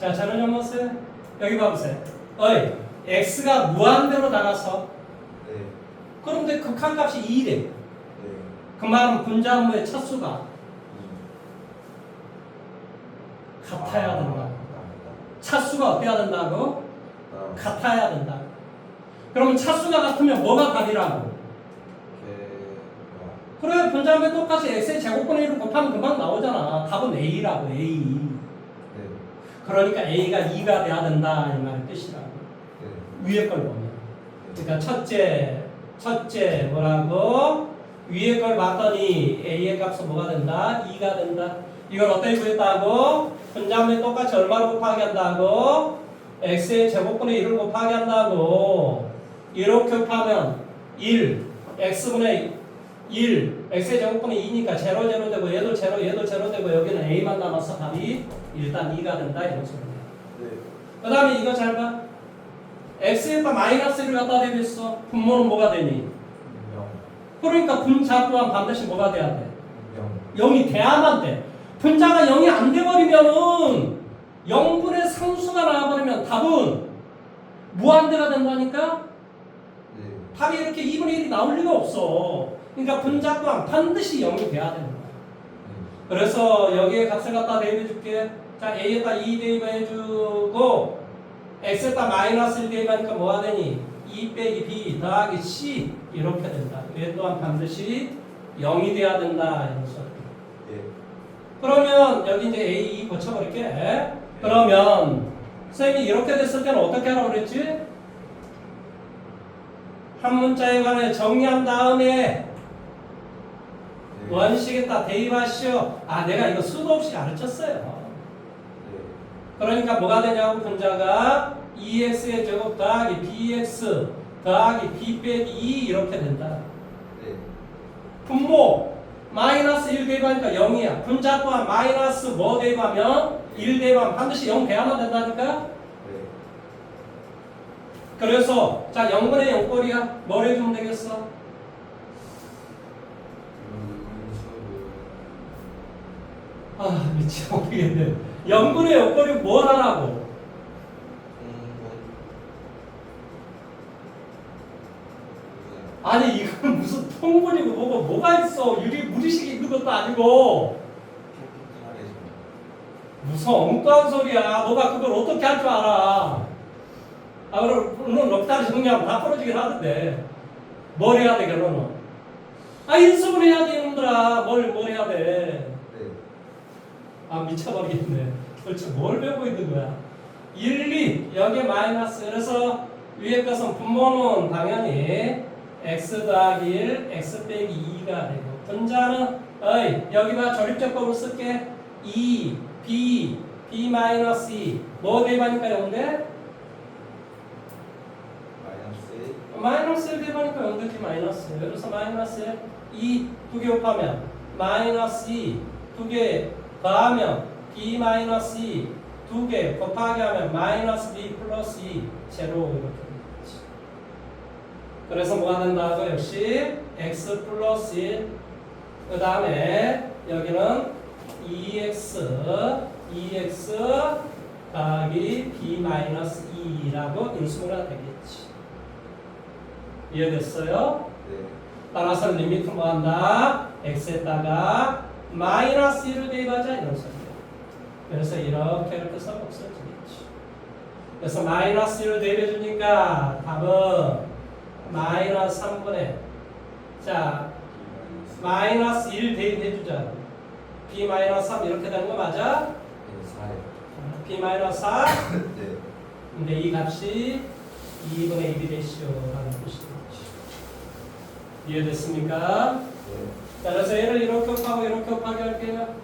Speaker 1: 자, 저는 좀 보세요. 여기 봐보세요. 어이, x가 무한대로 나가서
Speaker 3: 네.
Speaker 1: 그런데 극한값이 2래.
Speaker 3: 네.
Speaker 1: 그 말은 분자분모의 첫 수가 같아야 된다. 차수가 어때야 된다고? 같아야 된다. 그러면 차수가 같으면 뭐가 답이라고? 그래, 분자분모에 똑같이 x의 제곱분의 1을 곱하면 금방 나오잖아. 답은 a라고, a.
Speaker 3: 네.
Speaker 1: 그러니까 a가 2가 돼야 된다 이 말의 뜻이라고.
Speaker 3: 네.
Speaker 1: 위에 걸 보면. 그러니까 첫째 뭐라고? 위에 걸 봤더니 a의 값은 뭐가 된다? 2가 된다. 이걸 어떻게 구했다고? 분자분모에 똑같이 얼마를 곱하게 한다고? x의 제곱분의 1을 곱하게 한다고. 이렇게 곱하면 1, x분의 1, x의 제곱분의 2니까 제로 되고 얘도 제로 되고 여기는 a만 남아서 답이 일단 2가 된다 이런 소리야.
Speaker 3: 네.
Speaker 1: 그 다음에 이거 잘 봐. x에다 마이너스를 갖다 대비했어. 분모는 뭐가 되니?
Speaker 3: 0.
Speaker 1: 그러니까 분자 또한 반드시 뭐가 돼야 돼?
Speaker 3: 0.
Speaker 1: 0이 돼야만 돼. 분자가 0이 안 돼버리면은 0분의 상수가 나와버리면 답은 무한대가 된다니까?
Speaker 3: 네.
Speaker 1: 답이 이렇게 2분의 1이 나올 리가 없어. 그러니까 분자 또한 반드시 0이 돼야 된다. 그래서 여기에 값을 갖다 대입해줄게. 자, a에다 2 대입해주고 x에다 마이너스 1 대입하니까 뭐가 되니? 2 빼기 b 더하기 c 이렇게 된다. 얘 또한 반드시 0이 돼야 된다. 이런 소리.
Speaker 3: 네.
Speaker 1: 그러면 여기 이제 a 고쳐버릴게. 그러면 선생님이 이렇게 됐을 때는 어떻게 하라고 그랬지? 한 문자에 관해 정리한 다음에 원식에다 대입하시오. 아, 내가 이거 수도 없이 가르쳤어요.
Speaker 3: 네.
Speaker 1: 그러니까 뭐가 되냐고 분자가 2x의 제곱 더하기 bx 더하기 b 빼기 2 이렇게 된다.
Speaker 3: 네.
Speaker 1: 분모 마이너스 1 대입하니까 0이야. 분자 또한 마이너스 뭐 대입하면 1 대입하면 반드시 0 돼야만 된다니까.
Speaker 3: 네.
Speaker 1: 그래서 자 0분의 0꼴이야. 뭘 해주면 되겠어? 아 미쳐버리겠네. 0분의 0꼴이 뭘 하라고? 아니 이건 무슨 통분이고 뭐가 있어. 무리식이 있는 것도 아니고 무슨 엉뚱한 소리야. 너가 그걸 어떻게 할 줄 알아. 아 그럼 럭다리 정리하면 다 풀어지긴 하던데 뭘 해야 돼 결론은? 아 인수분 해야 돼 이놈들아. 뭘 해야 돼.
Speaker 3: 네.
Speaker 1: 아 미쳐버리겠네. 도대체 뭘 배우고 있는 거야. 1, 2 여기에 마이너스. 그래서 위에 것은 분모는 당연히 x 더하기 1, x 빼기 2가 되고 분자는 여기 봐 조립제법을 쓸게. 2, b 마이너스 2 뭐 대입하니까 0돼? 마이너스 1 대입하니까 0되지 마이너스. 그래서 마이너스 2 두 개 곱하면 마이너스 2 두 개 더하면 b 마이너스 2 두 개 곱하기 하면 마이너스 b 플러스 2 제로 이렇게 되겠지. 그래서 뭐가 된다고? 역시 x 플러스 1 그 다음에 여기는 2x 더하기 b 마이너스 2라고 인수분해가 되겠지. 이해됐어요?
Speaker 3: 네.
Speaker 1: 따라서 리미트 뭐 한다? x에다가 마이너스 1을 대입하자 이런 소리야. 그래서 이렇게 써서 없어지겠지. 그래서 마이너스 1을 대입해 주니까 답은 마이너스 3분의 자 마이너스 1 대입해 주자. b 마이너스 3 이렇게 되는 거 맞아? b 마이너스 4
Speaker 3: 네.
Speaker 1: 근데 이 값이 2분의 1이 되시오라는 뜻이겠지. 이해됐습니까?
Speaker 3: 네.
Speaker 1: 자, 그래서 얘를 이렇게 곱하고 이렇게 곱하게 할게요.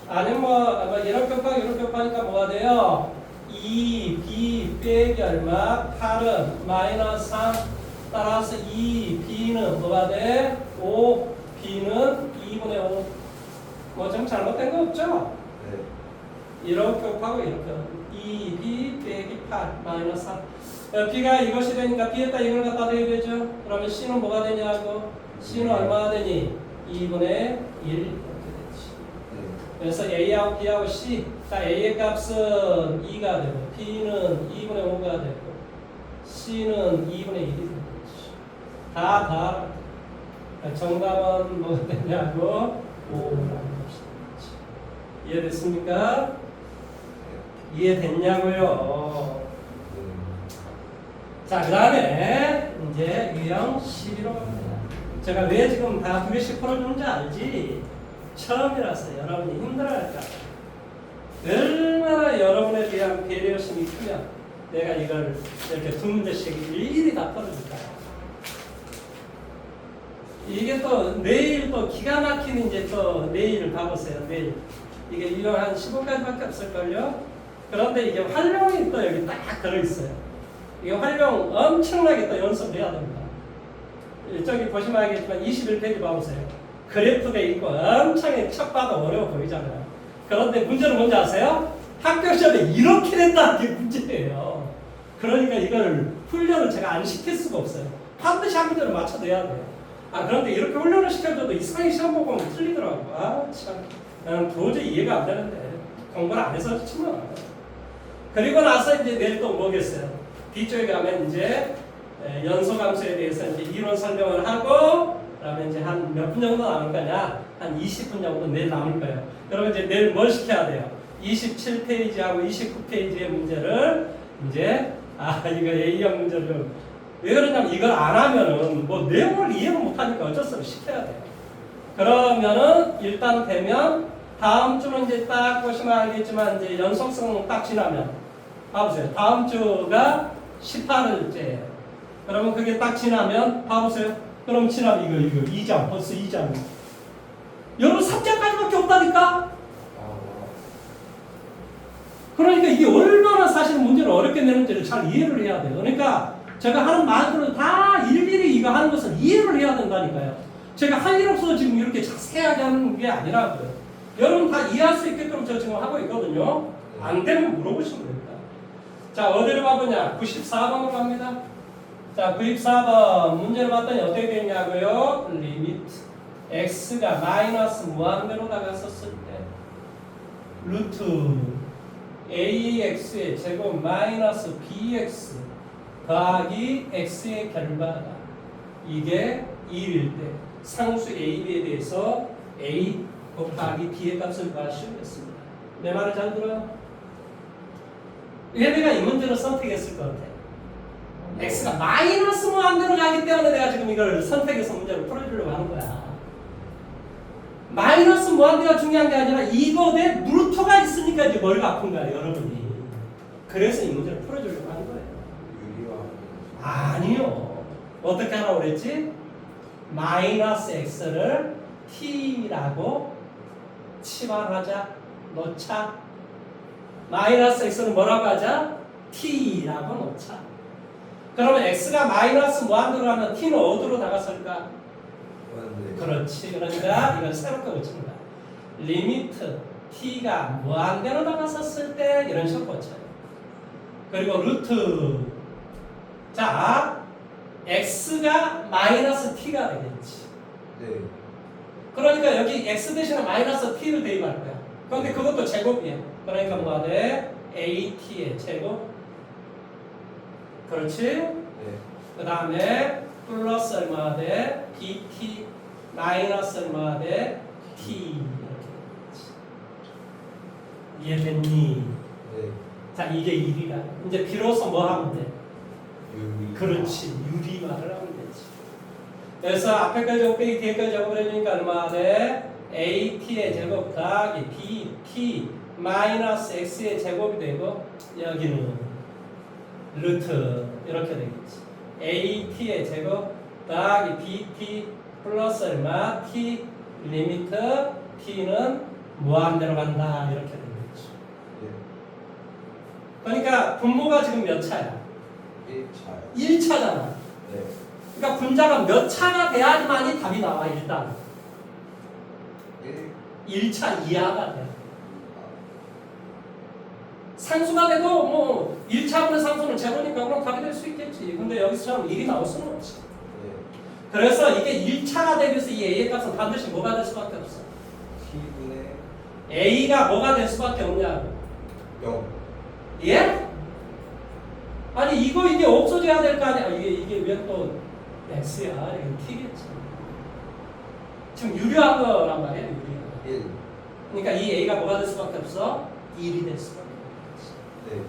Speaker 1: 아니면 뭐 이렇게 곱하고 이렇게 곱하니까 뭐가 돼요? 2b 빼기 얼마? 8은 마이너스 3 따라서 2b는 뭐가 돼? 5 b는 2분의 5 뭐 좀 잘못된 거 없죠?
Speaker 3: 네.
Speaker 1: 이렇게 곱하고 이렇게 2b 빼기 8 마이너스 3 b가 이것이 되니까 b에다 이걸 갖다 대입해줘. 그러면 c는 뭐가 되냐고? c는 얼마가 되니? 2분의 1 이렇게 되지.
Speaker 3: 네.
Speaker 1: 그래서 A하고 B하고 C. 자, A의 값은 2가 되고, B는 2분의 5가 되고, C는 2분의 1이 되는 거지. 다. 정답은 뭐가 되냐고 5라는 것이지. 이해됐습니까? 이해됐냐고요? 자, 그 다음에 이제 유형 12로 갑니다. 제가 왜 지금 다 2개씩 풀어주는지 알지? 처음이라서 여러분이 힘들어할까? 얼마나 여러분에 대한 배려심이 크면 내가 이걸 이렇게 2문제씩 일일이 다 풀어줄까요? 이게 또 내일 또 기가 막힌 이제 또 내일을 가보세요. 내일 이게 유형 한 15가지밖에 없을걸요? 그런데 이게 활용이 또 여기 딱 들어있어요. 이게 활용 엄청나게 또 연습해야 됩니다. 저기 보시면 알겠지만 21페이지 봐보세요. 그래프가 있고 엄청 첫 봐도 어려워 보이잖아요. 그런데 문제는 뭔지 아세요? 학교 시험에 이렇게 된다는 게 문제예요. 그러니까 이걸 훈련을 제가 안 시킬 수가 없어요. 반드시 한 문제를 맞춰내야 돼요. 그런데 이렇게 훈련을 시켜줘도 이상하게 시험 보고 보면 틀리더라고. 참. 나는 도저히 이해가 안 되는데. 공부를 안 해서 그렇지만. 그리고 나서 이제 내일 또 뭐겠어요? 뒤쪽에 가면 이제 연소함수에 대해서 이제 이론 설명을 하고, 그다음에 이제 한 몇 분 정도 남을 거냐? 한 20분 정도 내일 남을 거예요. 여러분 이제 내일 뭘 시켜야 돼요? 27페이지하고 29페이지의 문제를 이제 이거 A형 문제를 왜 그러냐면 이걸 안 하면은 뭐 내용을 이해를 못하니까 어쩔 수 없이 시켜야 돼요. 그러면은 일단 되면 다음 주는 이제 딱 보시면 알겠지만 이제 연속성 딱 지나면 봐보세요. 다음 주가 18일째예요. 그러면 그게 딱 지나면 봐보세요. 그럼 지나면 이거 2장 벌써 2장. 여러분 3장까지밖에 없다니까. 그러니까 이게 얼마나 사실 문제를 어렵게 내는지를 잘 이해를 해야 돼요. 그러니까 제가 하는 말들은 다 일일이 이거 하는 것을 이해를 해야 된다니까요. 제가 할 일 없어서 지금 이렇게 자세하게 하는 게 아니라고요. 여러분 다 이해할 수 있게끔 저 지금 하고 있거든요. 안 되면 물어보시면 됩니다. 자, 어디로 가보냐? 94번으로 갑니다. 자, 94번 문제를 봤더니 어떻게 되냐고요? 리미트 x가 마이너스 무한대로 다가섰을 때 루트 ax의 제곱 마이너스 bx 더하기 x의 결과가 이게 1일 때 상수 a, b에 대해서 a 곱하기 b의 값을 구하시겠습니다. 내 말을 잘 들어요? 왜 내가 이 문제를 선택했을 것 같아? x가 마이너스 무한대로 가기 때문에 내가 지금 이걸 선택해서 문제를 풀어주려고 하는 거야. 마이너스 무한대가 중요한 게 아니라 이거에 루트가 있으니까 이제 머리가 아픈 거야, 여러분이. 그래서 이 문제를 풀어주려고 하는 거예요. 아니요. 어떻게 하라고 그랬지? 마이너스 x를 t라고 치환하자, 놓자. 마이너스 x는 뭐라고 하자? t라고 놓자. 그러면 x가 마이너스 무한대로 하면 t는 어디로 다가설까? 그렇지. 그러니까 이건 새롭게 고치는 거야. 리미트 t가 무한대로 다가섰을 때 이런 식으로 고쳐요. 그리고 루트 자 x가 마이너스 t가 되겠지.
Speaker 3: 네.
Speaker 1: 그러니까 여기 x 대신에 마이너스 t를 대입할 거야. 그런데 그것도 제곱이야. 그러니까 뭐가 돼? at의 제곱. 그렇지?
Speaker 3: 네.
Speaker 1: 그 다음에 플러스 얼마가 돼? bt 마이너스 얼마가 돼? t 이렇게 되겠지. 이해됐니?
Speaker 3: 네.
Speaker 1: 자 이게 1이다. 이제 비로소 뭐 하면 돼?
Speaker 3: 유리.
Speaker 1: 그렇지. 유리말을 하면 되지. 그래서 앞에 걸 제곱 빼기 뒤에 걸 제곱을 해주니까 얼마가 돼? at의 제곱 더하기 bt 마이너스 x의 제곱이 되고 여기는 루트 이렇게 되겠지. at의 제곱 더하기 bt 플러스 얼마 t 리미트 t는 무한대로 간다 이렇게 되겠지.
Speaker 3: 네.
Speaker 1: 그러니까 분모가 지금 몇 차야?
Speaker 3: 1차요.
Speaker 1: 1차잖아.
Speaker 3: 네.
Speaker 1: 그러니까 분자가 몇 차가 돼야지만이 답이 나와 일단. 1차 이하가 돼. 상수가 돼도 뭐 1차분의 상수는 제로니까 그럼 답이 될 수 있겠지. 근데 여기서처럼 1이 나올 수는 없지.
Speaker 3: 네.
Speaker 1: 그래서 이게 1차가 되기 위해서 이 A의 값은 반드시 뭐가 될 수밖에 없어.
Speaker 3: T분의
Speaker 1: A가 뭐가 될 수밖에 없냐고.
Speaker 3: 0.
Speaker 1: 예? 아니 이게 없어져야 될 거 아니야. 이게 왜 또 X야? 이게 T겠지. 지금 유리한 거란 말이야. 유리한 거.
Speaker 3: 1.
Speaker 1: 그러니까 이 A가 뭐가 될 수밖에 없어? 1이 될 수밖에 없지.
Speaker 3: 네.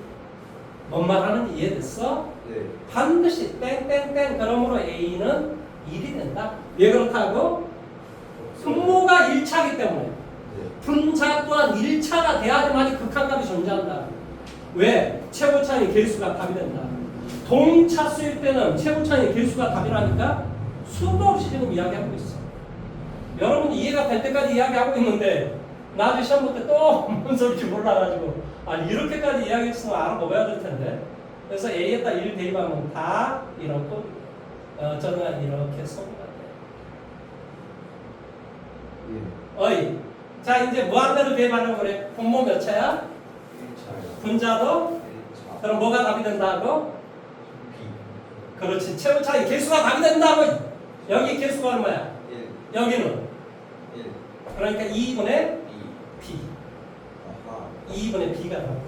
Speaker 1: 뭔 말하는지 이해됐어?
Speaker 3: 네.
Speaker 1: 반드시 땡땡땡 그러므로 A는 1이 된다. 왜 그렇다고? 분모가 1차이기 때문에
Speaker 3: 네.
Speaker 1: 분자 또한 1차가 돼야지만 극한값이 존재한다. 왜? 최고차이 개수가 답이 된다. 동차수일 때는 최고차이 개수가 답이라니까 수도 없이 지금 이야기하고 있어. 여러분 이해가 될 때까지 이야기하고 있는데 나중에 시험 볼 때 또 뭔 소리인지 몰라가지고 아니 이렇게까지 이야기했으면 알아먹어야 될 텐데. 그래서 A에다 1 대입하면 다 이렇고 저는 이렇게 소개가 돼.
Speaker 3: 1.
Speaker 1: 어이. 자 이제 무한대로 대입하려고 그래. 분모 몇 차야?
Speaker 3: 1차요.
Speaker 1: 분자도?
Speaker 3: 1차.
Speaker 1: 그럼 뭐가 답이 된다고?
Speaker 3: B.
Speaker 1: 그렇지. 최고차이 개수가 답이 된다고. 여기 개수가 얼마야?
Speaker 3: 1.
Speaker 1: 여기는
Speaker 3: 1.
Speaker 1: 그러니까 2분의
Speaker 3: B.
Speaker 1: B.
Speaker 3: 아하.
Speaker 1: 2분의 B가 나오고.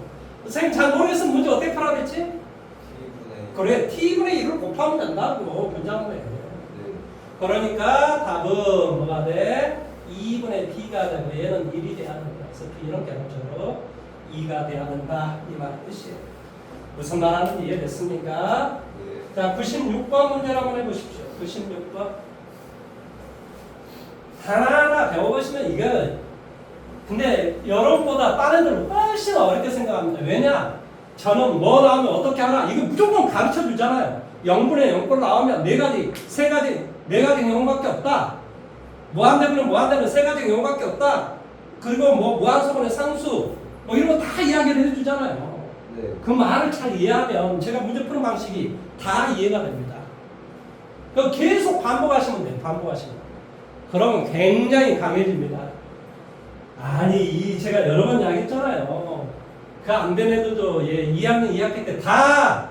Speaker 1: 선생님 잘 모르겠으면 문제 어떻게 풀어야 됐지?
Speaker 3: T분의.
Speaker 1: 그래. T분의 1을 곱하면 된다고. 분자분의.
Speaker 3: 네.
Speaker 1: 그러니까 답은 뭐가 돼? 2분의 B가 되고 얘는 1이 돼야 된다. 그래서 B는 결론적으로 2가 돼야 된다. 이 말 뜻이에요. 무슨 말하는지 이해됐습니까?
Speaker 3: 네.
Speaker 1: 자, 96번 문제를 한번 해보십시오. 96번. 하나하나 배워보시면 이거 근데 여러분보다 다른 애들은 훨씬 어렵게 생각합니다. 왜냐? 저는 뭐 나오면 어떻게 하나 이거 무조건 가르쳐 주잖아요. 0분의 0꼴 나오면 네 가지 경우밖에 없다. 무한대분은 무한대분 세 가지 경우밖에 없다. 그리고 뭐 무한소분의 상수 뭐 이런 거 다 이야기를 해주잖아요.
Speaker 3: 네.
Speaker 1: 그 말을 잘 이해하면 제가 문제 푸는 방식이 다 이해가 됩니다. 그 계속 반복하시면 돼요. 반복하시면. 그러면 굉장히 강해집니다. 아니 제가 여러 번 이야기했잖아요. 그 안 된 애들도 2학년 2학기 때 다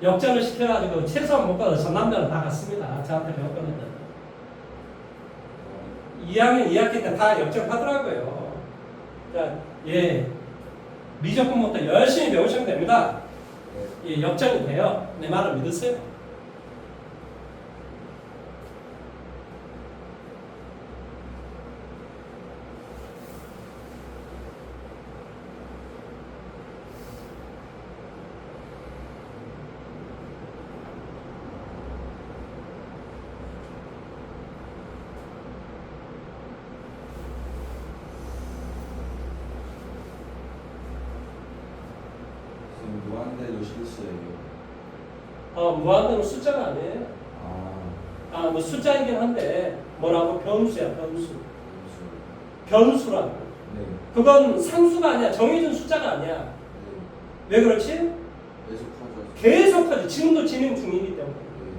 Speaker 1: 역전을 시켜가지고 최소한 못 가서 전남대로 다 갔습니다. 저한테 배웠거든요. 2학년 2학기 때 다 역전하더라고요. 자, 미적분부터 열심히 배우시면 됩니다. 역전이 돼요. 내 말을 믿으세요.
Speaker 3: 지금 무한대로 실수예요.
Speaker 1: 무한대는 숫자가 아니에요.
Speaker 3: 아.
Speaker 1: 뭐 숫자이긴 한데 뭐라고? 변수야, 변수.
Speaker 3: 무슨.
Speaker 1: 변수라고.
Speaker 3: 네.
Speaker 1: 그건 상수가 아니야. 정해진 숫자가 아니야.
Speaker 3: 네.
Speaker 1: 왜 그렇지?
Speaker 3: 계속하죠.
Speaker 1: 계속하지. 지금도 진행 중이기 때문에.
Speaker 3: 네.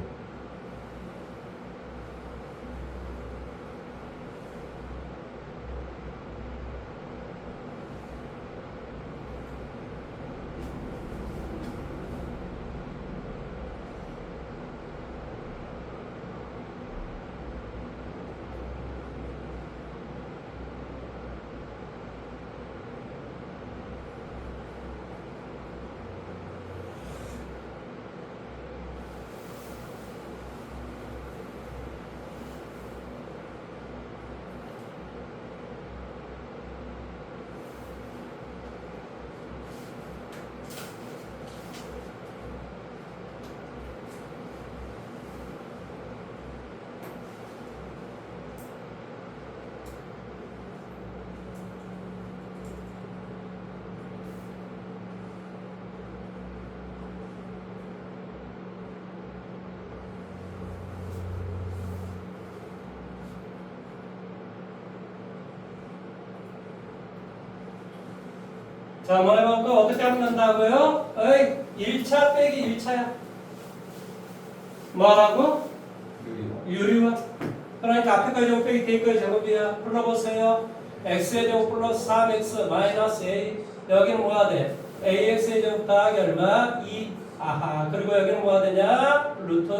Speaker 1: 자, 한번 해볼까? 어떻게 하면 된다고요? 1차 빼기 1차야. 뭐라고? 유리화. 그러니까 앞에 거의 제곱 빼기 뒤에 거의 제곱이야. 불러보세요. x의 제곱 플러스 3x 마이너스 a. 여기는 뭐가 돼? ax의 제곱 더하기 얼마? 2. 아하. 그리고 여기는 뭐가 되냐? 루트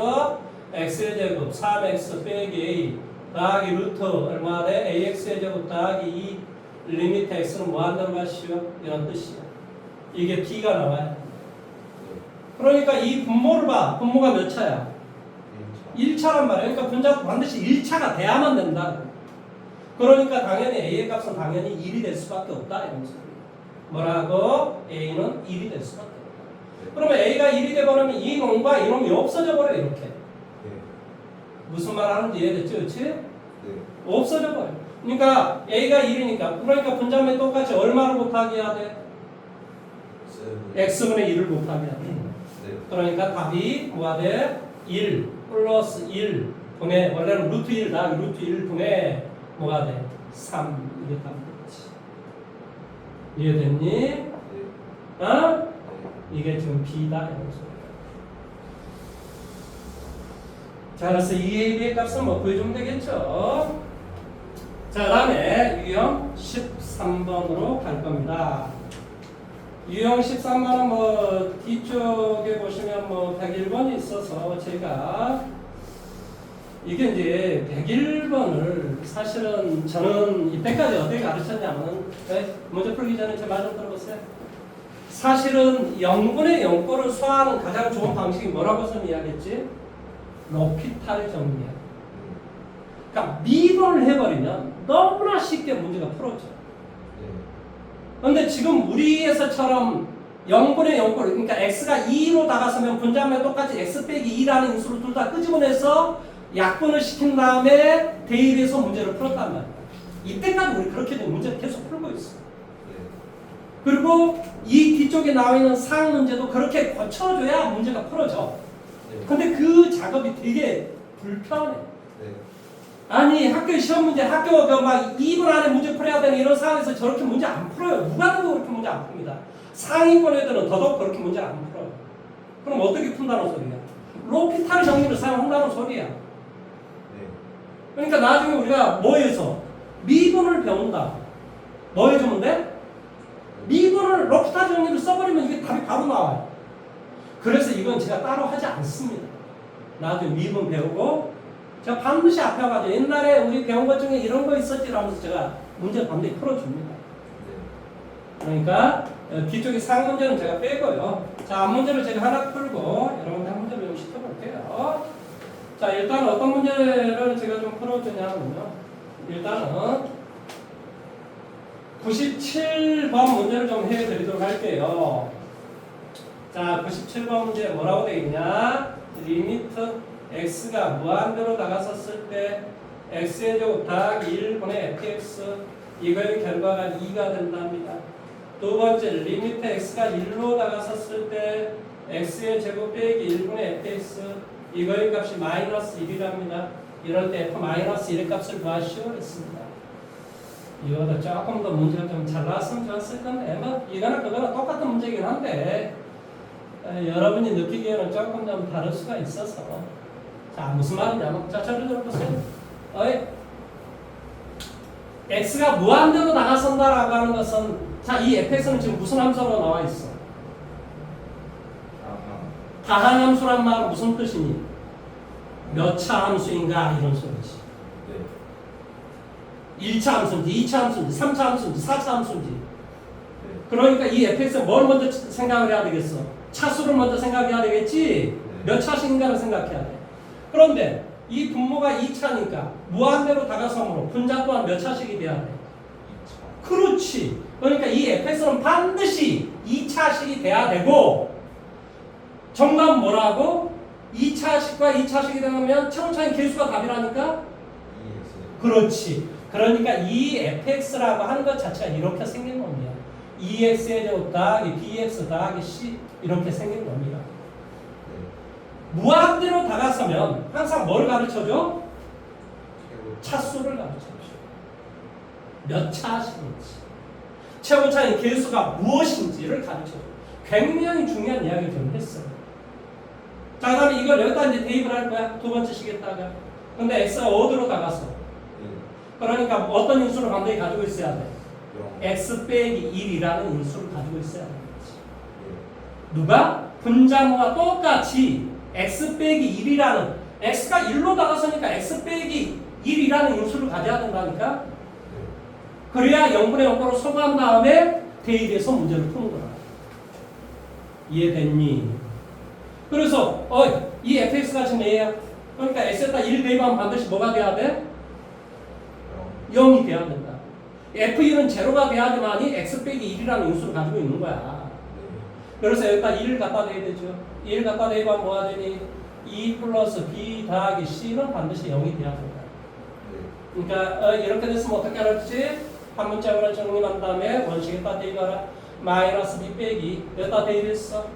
Speaker 1: x의 제곱 3x 빼기 a 더하기 루트 얼마가 돼? ax의 제곱 더하기 2. 리미트 x는 무한대로 가시오 이런 뜻이야. 이게 b가 나와요. 그러니까 이 분모를 봐. 분모가 몇 차야? 1차란 말이야. 그러니까 분자가 반드시 1차가 돼야만 된다. 그러니까 당연히 a의 값은 당연히 1이 될 수밖에 없다 이런 소리야. 뭐라고? a는 1이 될 수밖에 없다. 그러면 a가 1이 돼버리면 이 놈과 이 놈이 없어져 버려 이렇게. 무슨 말 하는지 이해됐지? 그렇지? 없어져 버려. 그러니까 a가 1이니까 그러니까 분자면 똑같이 얼마를 곱하기 해야 돼? x분의 1을 곱하기 해야 돼. 그러니까 답이 뭐가 돼? 1 플러스 1 분의 원래는 루트 1 더하기 루트 1 분의 뭐가 돼? 3 이게 답이지. 이해됐니? 어? 이게 지금 B다 이런 소리야. 자, 그래서 EAB의 값은 뭐 구해주면 되겠죠? 자, 그 다음에 유형 13번으로 갈 겁니다. 유형 13번은 뭐 뒤쪽에 보시면 뭐 101번이 있어서 제가 이게 이제 101번을 사실은 저는 이때까지 어떻게 가르쳤냐면 문제 풀기 전에 제 말 좀 들어보세요. 사실은 0분의 0꼴을 소화하는 가장 좋은 방식이 뭐라고 선 이야기했지? 로피탈 정리야. 그러니까 미분을 해버리면 너무나 쉽게 문제가 풀어져. 그런데 지금 우리에서처럼 0분의 0꼴 그러니까 x가 2로 다가서면 분자면 똑같이 x 빼기 2라는 인수를 둘 다 끄집어내서 약분을 시킨 다음에 대입해서 문제를 풀었단 말이야. 이때까지 우리 그렇게 된 문제를 계속 풀고 있어. 그리고 이 뒤쪽에 나와 있는 사항 문제도 그렇게 거쳐줘야 문제가 풀어져. 근데 그 작업이 되게 불편해. 아니 학교 시험 문제 학교 막 2분 안에 문제 풀어야 되는 이런 상황에서 저렇게 문제 안 풀어요. 누가 봐도 그렇게 문제 안 풉니다. 상위권 애들은 더더욱 그렇게 문제 안 풀어요. 그럼 어떻게 푼다는 소리야? 로피탈 정리를 사용한다는 소리야. 그러니까 나중에 우리가 뭐에서 미분을 배운다. 뭐 해주면 돼? 미분을 로피탈 정리를 써버리면 이게 답이 바로 나와요. 그래서 이건 제가 따로 하지 않습니다. 나중에 미분 배우고 제가 반드시 앞에 와가지고 옛날에 우리 배운 것 중에 이런 거 있었지 라면서 제가 문제를 반드시 풀어줍니다. 그러니까 뒤쪽에 상 문제는 제가 빼고요. 자, 앞 문제를 제가 하나 풀고 여러분들 한 문제를 좀 시켜볼게요. 자, 일단 어떤 문제를 제가 좀 풀어주냐면요. 일단은 97번 문제를 좀 해드리도록 할게요. 자, 97번 문제 뭐라고 되어 있냐? 리미트 x가 무한대로 다가섰을 때 x의 제곱 더하기 1분의 fx 이거의 결과가 2가 된답니다. 두 번째 리미트 x가 1로 다가섰을 때 x의 제곱 빼기 1분의 fx 이거의 값이 마이너스 1이랍니다. 이럴 때 f 마이너스 1의 값을 구하시오 했습니다. 이거보다 조금 더 문제가 좀 잘 나왔으면 좋았을 건데 뭐 이거나 그거나 똑같은 문제이긴 한데 여러분이 느끼기에는 조금 좀 다를 수가 있어서 자 무슨 말이냐면 자 저를 들어보세요. x가 무한대로 나가선다라고 하는 것은 자 이 fx는 지금 무슨 함수로 나와 있어? 다한 함수란 말은 무슨 뜻이니? 몇 차 함수인가 이런 소리지. 1차 함수인지 2차 함수인지 3차 함수인지 4차 함수인지 그러니까 이 fx는 뭘 먼저 생각을 해야 되겠어? 차수를 먼저 생각해야 되겠지? 몇 차씩인가를 생각해야 돼. 그런데 이 분모가 2차니까 무한대로 다가섬으로 분자 또한 몇 차씩이 돼야 돼? 2차. 그렇지. 그러니까 이 fx는 반드시 2차씩이 돼야 되고 정답 뭐라고? 2차식과 2차식이 되면 차원차인 개수가 답이라니까? 그렇지. 그러니까 이 fx라고 하는 것 자체가 이렇게 생긴 겁니다. 2x의 제곱 더하기 bx 더하기 c 이렇게 생긴 겁니다. 무한대로 다가서면 항상 뭘 가르쳐줘? 차수를 가르쳐줘. 몇 차식인지 최고차인 개수가 무엇인지를 가르쳐줘. 굉장히 중요한 이야기를 좀 했어요. 자, 그 다음에 이걸 여기다 이제 대입을 할 거야. 두 번째 식에다가. 근데 x가 어디로 다가서? 그러니까 어떤 인수를 반드시 가지고 있어야 돼? x 빼기 1이라는 인수를 가지고 있어야 되는 거지. 누가? 분자모가 똑같이 x 빼기 1이라는 x가 1로 다가서니까 x 빼기 1이라는 인수를 가져야 된다니까? 그래야 0분의 0가로 소거한 다음에 대입해서 문제를 푸는 거야. 이해됐니? 그래서 이 fx가 지금 얘야. 그러니까 x에다 1 대입하면 반드시 뭐가 돼야 돼? 0이 돼야 된다. f1은 제로가 돼야지만이 x 빼기 1이라는 인수를 가지고 있는 거야. 그래서 여기다 1을 갖다 대야 되죠. 1 갖다 대입하면 뭐가 되니? 2 플러스 b 더하기 c는 반드시 0이 돼야 된다. 그러니까 이렇게 됐으면 어떻게 하지? 한 문짝으로 정리한 다음에 원식에다 대입하라. 마이너스 b 빼기 여기다 대입했어.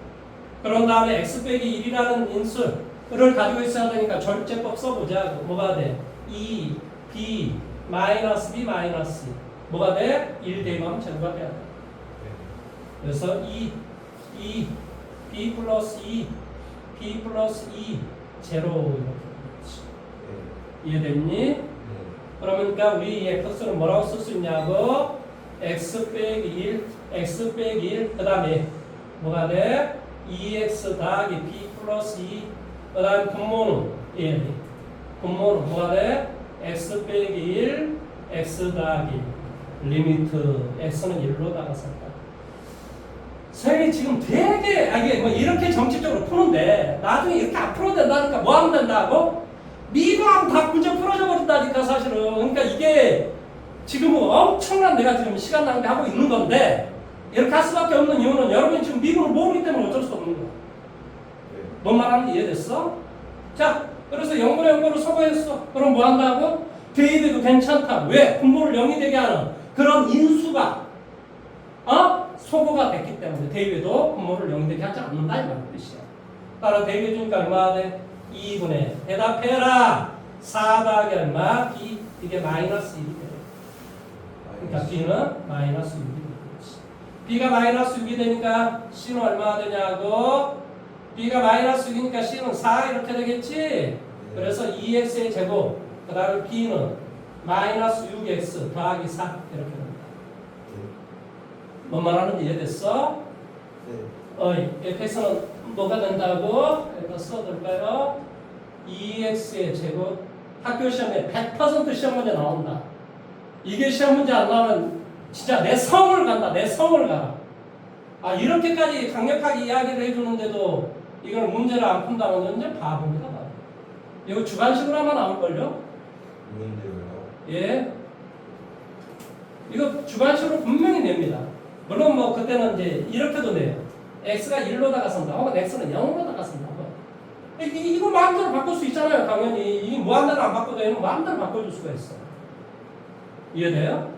Speaker 1: 그런 다음에 x 빼기 1이라는 인수를 가지고 있어야 되니까 절제법 써보자고. 뭐가 돼? 2 b 마이너스 b 마이너스 뭐가 돼? 1 대입하면 제로가 돼야 돼. 그래서 2 b 플러스 2 b 플러스 2 제로 이렇게 이해됐니? 그러니까 우리 이 x는 뭐라고 쓸 수 있냐고? x 빼기 1 x 빼기 1 그 다음에 뭐가 돼? 2x 더하기 b 플러스 2 그 다음에 분모는 분모는 뭐가 돼? x 빼기 1 x 더하기 리미트 x는 1로 다가선다. 선생님이 지금 되게 이게 뭐 이렇게 정치적으로 푸는데 나중에 이렇게 안 풀어도 된다니까 뭐 하면 된다고? 미루하면 다 문제 풀어져 버린다니까 사실은. 그러니까 이게 지금 엄청난 내가 지금 시간 낭비하고 있는 건데 이렇게 할 수밖에 없는 이유는 여러분이 지금 미분을 모르기 때문에 어쩔 수 없는 거야. 뭔 말하는지 이해됐어? 자, 그래서 0분의 0으로 소거했어. 그럼 뭐 한다고? 대입해도 괜찮다. 왜? 분모를 0이 되게 하는 그런 인수가 소거가 됐기 때문에 대입해도 분모를 0이 되게 하지 않는다 이 말인 뜻이야. 따라 대입해 주니까 얼마나 돼? 2분의 대답해라. 4 더하기 얼마? B 이게 마이너스 1이 돼. 그러니까 B는 마이너스 6이 되겠지. B가 마이너스 6이 되니까 C는 얼마나 되냐고? B가 마이너스 6이니까 C는 4 이렇게 되겠지. 그래서 2x의 제곱 그 다음에 B는 마이너스 6x 더하기 4 이렇게 됩니다. 뭔 말하는지 이해됐어? fx는 뭐가 된다고? 여기다 써둘까요? 2x의 제곱 학교 시험에 100% 시험 문제 나온다. 이게 시험 문제 안 나오면 진짜 내 성을 간다. 내 성을 가. 이렇게까지 강력하게 이야기를 해주는데도 이걸 문제를 안 푼다면 완전 바보입니다. 이거 주관식으로 하면 나올걸요?
Speaker 3: 있는데요.
Speaker 1: 예. 이거 주관식으로 분명히 냅니다. 물론 뭐 그때는 이제 이렇게도 내요. x가 1로 다가선다. 혹은 x는 0으로 다가선다. 이거 마음대로 바꿀 수 있잖아요. 당연히. 이 무한대로 안 바꿔도 얘는 마음대로 바꿔줄 수가 있어. 이해돼요?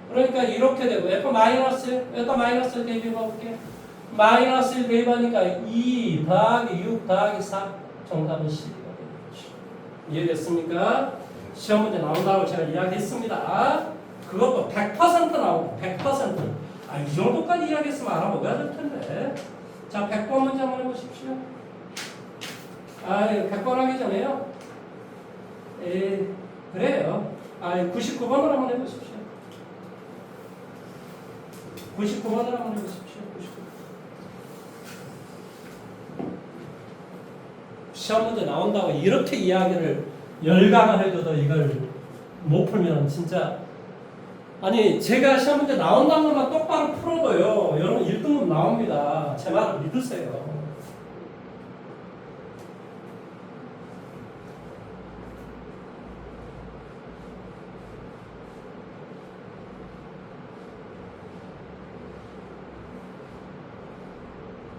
Speaker 1: 그러니까 이렇게 되고 f 마이너스 여기다 마이너스 대입해 볼게. 마이너스 1 대입하니까 2 더하기 6 더하기 4 정답은 12가 되겠죠. 이해됐습니까? 시험 문제 나온다고 제가 이야기했습니다. 그것도 100% 나오고 100%. 이 정도까지 이야기했으면 알아먹어야 될 텐데. 자, 100번 문제 한번 해보십시오. 100번 하기 전에요. 그래요. 99번을 한번 해보십시오. 99번을 한번 해보십시오. 99번. 시험 문제 나온다고 이렇게 이야기를 열강을 해줘도 이걸 못 풀면 진짜 제가 시험 문제 나온다는 것만 똑바로 풀어도요 여러분 1등급 나옵니다. 제 말을 믿으세요.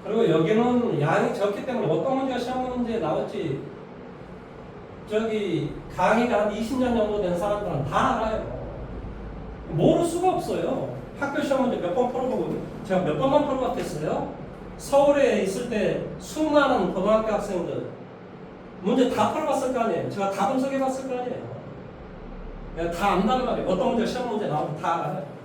Speaker 1: 그리고 여기는 양이 적기 때문에 어떤 문제가 시험 문제에 나올지 강의가 한 20년 정도 된 사람들은 다 알아요. 모를 수가 없어요. 학교 시험 문제 몇 번 풀어보고 제가 몇 번만 풀어봤겠어요? 서울에 있을 때 수많은 고등학교 학생들 문제 다 풀어봤을 거 아니에요. 제가 다 분석해봤을 거 아니에요. 다 안단 말이에요. 어떤 문제 시험 문제 나오면 다 알아요.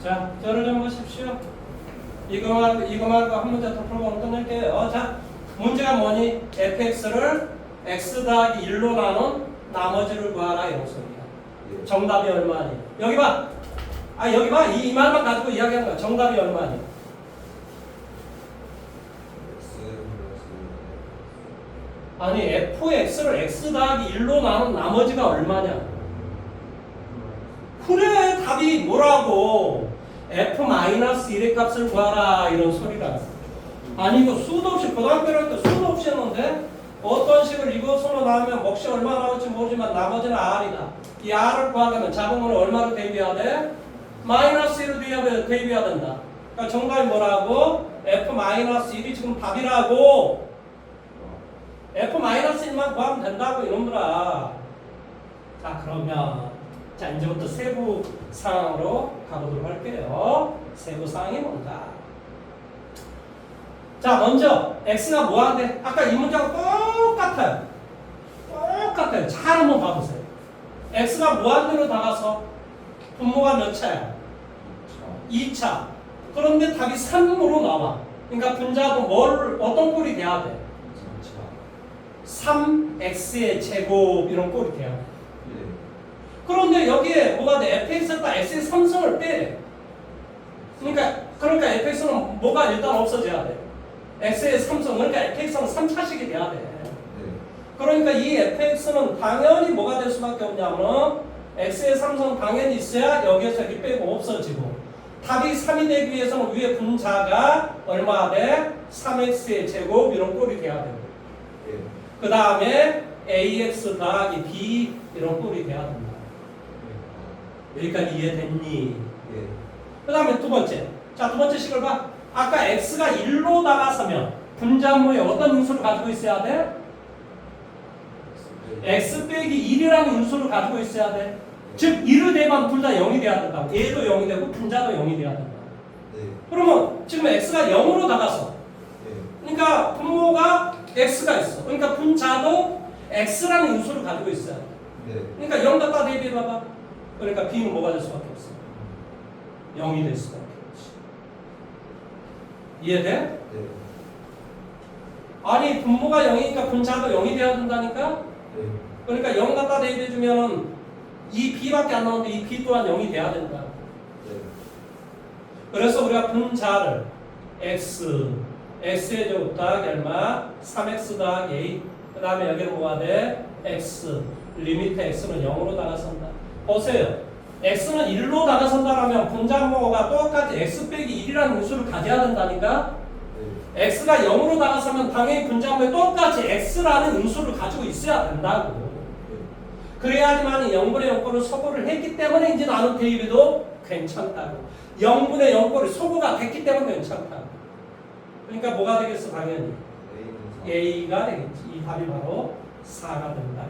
Speaker 1: 자, 저를 좀 보십시오. 이거 말고 한 문제 더 풀고 끝낼게요. 자, 문제가 뭐니? fx를 x 더하기 1로 나눈 나머지를 구하라 이런 소리야. 정답이 얼마니? 여기 봐. 여기 봐. 이 말만 가지고 이야기하는 거야. 정답이 얼마니? 아니, fx를 x 더하기 1로 나눈 나머지가 얼마냐? 그래, 답이 뭐라고? f-1의 값을 구하라 이런 소리라. 아니 이거 수도 없이 고등학교를 때 수도 없이 했는데 어떤 식을 이것으로 나오면 몫이 얼마 나올지 모르지만 나머지는 r이다. 이 r을 구하려면 자동으로 얼마로 대입해야 돼? -1로 대입해야 된다. 그러니까 정답이 뭐라고? f-1이 지금 답이라고. f-1만 구하면 된다고 이놈들아. 자, 그러면 자, 이제부터 세부 사항으로 가보도록 할게요. 세부 사항이 뭔가? 자, 먼저 x가 뭐하는데? 아까 이 문제하고 똑같아요. 똑같아요. 잘 한번 봐보세요. x가 무한대로 다가서 분모가 몇 차야? 2차. 그런데 답이 3으로 나와. 그러니까 분자도 어떤 꼴이 돼야 돼? 3x의 제곱 이런 꼴이 돼야 돼. 그런데 여기에 뭐가 돼? fx가 x의 3승을 빼. 그러니까 fx는 뭐가 일단 없어져야 돼. x의 3승. 그러니까 fx는 3차식이 돼야 돼. 그러니까 이 fx는 당연히 뭐가 될 수밖에 없냐면 x의 3승 당연히 있어야 여기에서 이렇게 빼고 없어지고, 답이 3이 되기 위해서는 위에 분자가 얼마 돼? 3x의 제곱 이런 꼴이 돼야 돼요. 그 다음에 ax 더하기 b 이런 꼴이 돼야 된다. 여기까지 이해됐니? 그 다음에 두 번째. 자, 두 번째 식을 봐. 아까 x가 1로 나가서면 분자모에 어떤 인수를 가지고 있어야 돼? x 빼기 1이라는 인수를 가지고 있어야 돼. 즉 1을 대면 둘 다 0이 돼야 된다. 얘도 0이 되고 분자도 0이 돼야 된다. 그러면 지금 x가 0으로 나가서, 그러니까 분모가 x가 있어. 그러니까 분자도 x라는 인수를 가지고 있어야 돼. 그러니까 0 갖다 대비해봐봐. 그러니까 b는 뭐가 될 수밖에 없어? 0이 될 수밖에 없지. 이해돼? 아니 분모가 0이니까 분자도 0이 돼야 된다니까? 그러니까 0 갖다 대입해주면 이 b밖에 안 나오는데 이 b 또한 0이 돼야 된다. 그래서 우리가 분자를 x의 제곱 더하기 얼마? 3x 더하기 a. 그 다음에 여기는 뭐가 돼? x. 리미트 x는 0으로 다가선다. 보세요. x는 1로 다가선다라면 분자모가 똑같이 x 빼기 1이라는 인수를 가져야 된다니까? x가 0으로 다가서면 당연히 분자모에 똑같이 x라는 인수를 가지고 있어야 된다고. 그래야지만 0분의 0꼴을 소거를 했기 때문에 이제 나눈 대입에도 괜찮다고. 0분의 0꼴이 소거가 됐기 때문에 괜찮다고. 그러니까 뭐가 되겠어? 당연히 a가 되겠지. 이 답이 바로 4가 된다.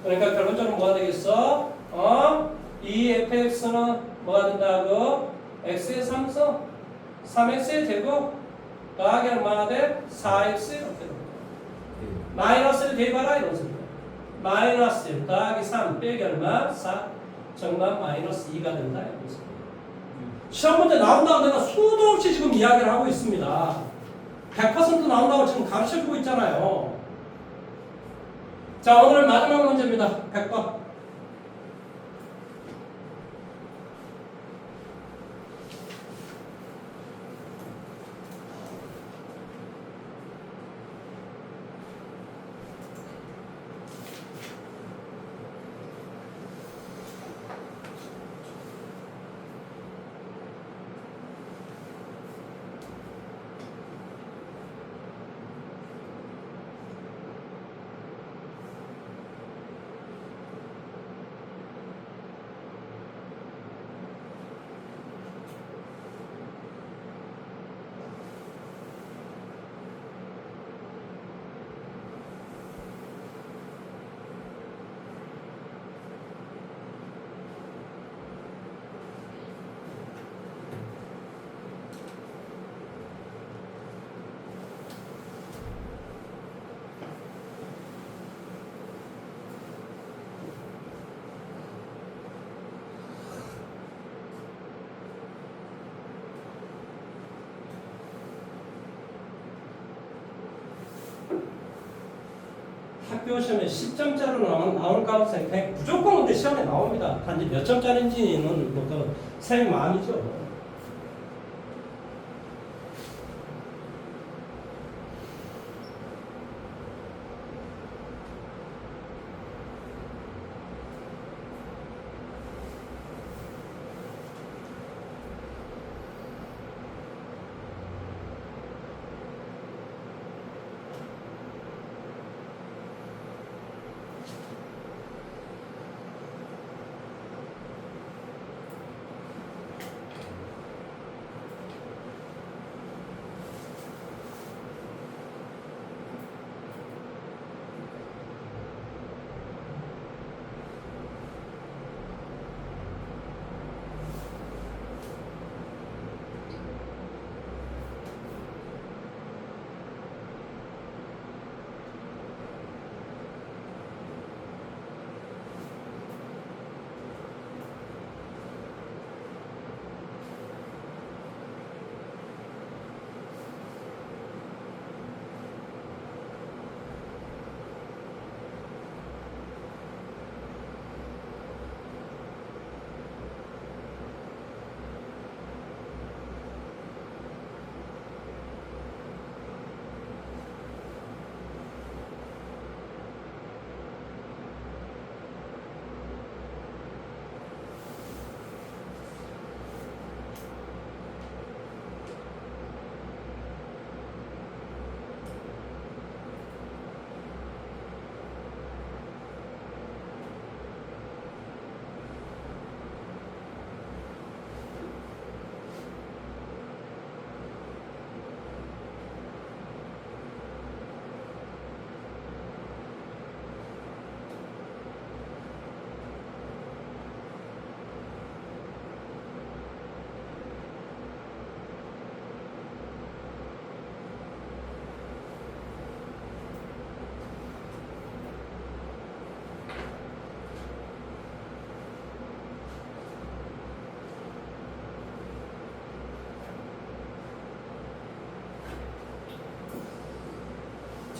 Speaker 1: 그러니까 결론적으로 뭐가 되겠어? 이 fx는 뭐가 된다고? x의 3승 3x의 제곱 더하기 얼마나 돼? 4x 이렇게 됩니다. 마이너스를 대입하라 이런 소리야. 마이너스 1 더하기 3 빼기 얼마? 4. 정답 마이너스 2가 된다 이런 소리야. 시험 문제 나온다고 내가 수도 없이 지금 이야기를 하고 있습니다. 100% 나온다고 지금 가르쳐주고 있잖아요. 자, 오늘 마지막 문제입니다. 100번. 학교 시험에 10점짜리 나올 가능성이 그냥 무조건 근데 시험에 나옵니다. 단지 몇 점짜리인지는 뭐그 선생님 마음이죠.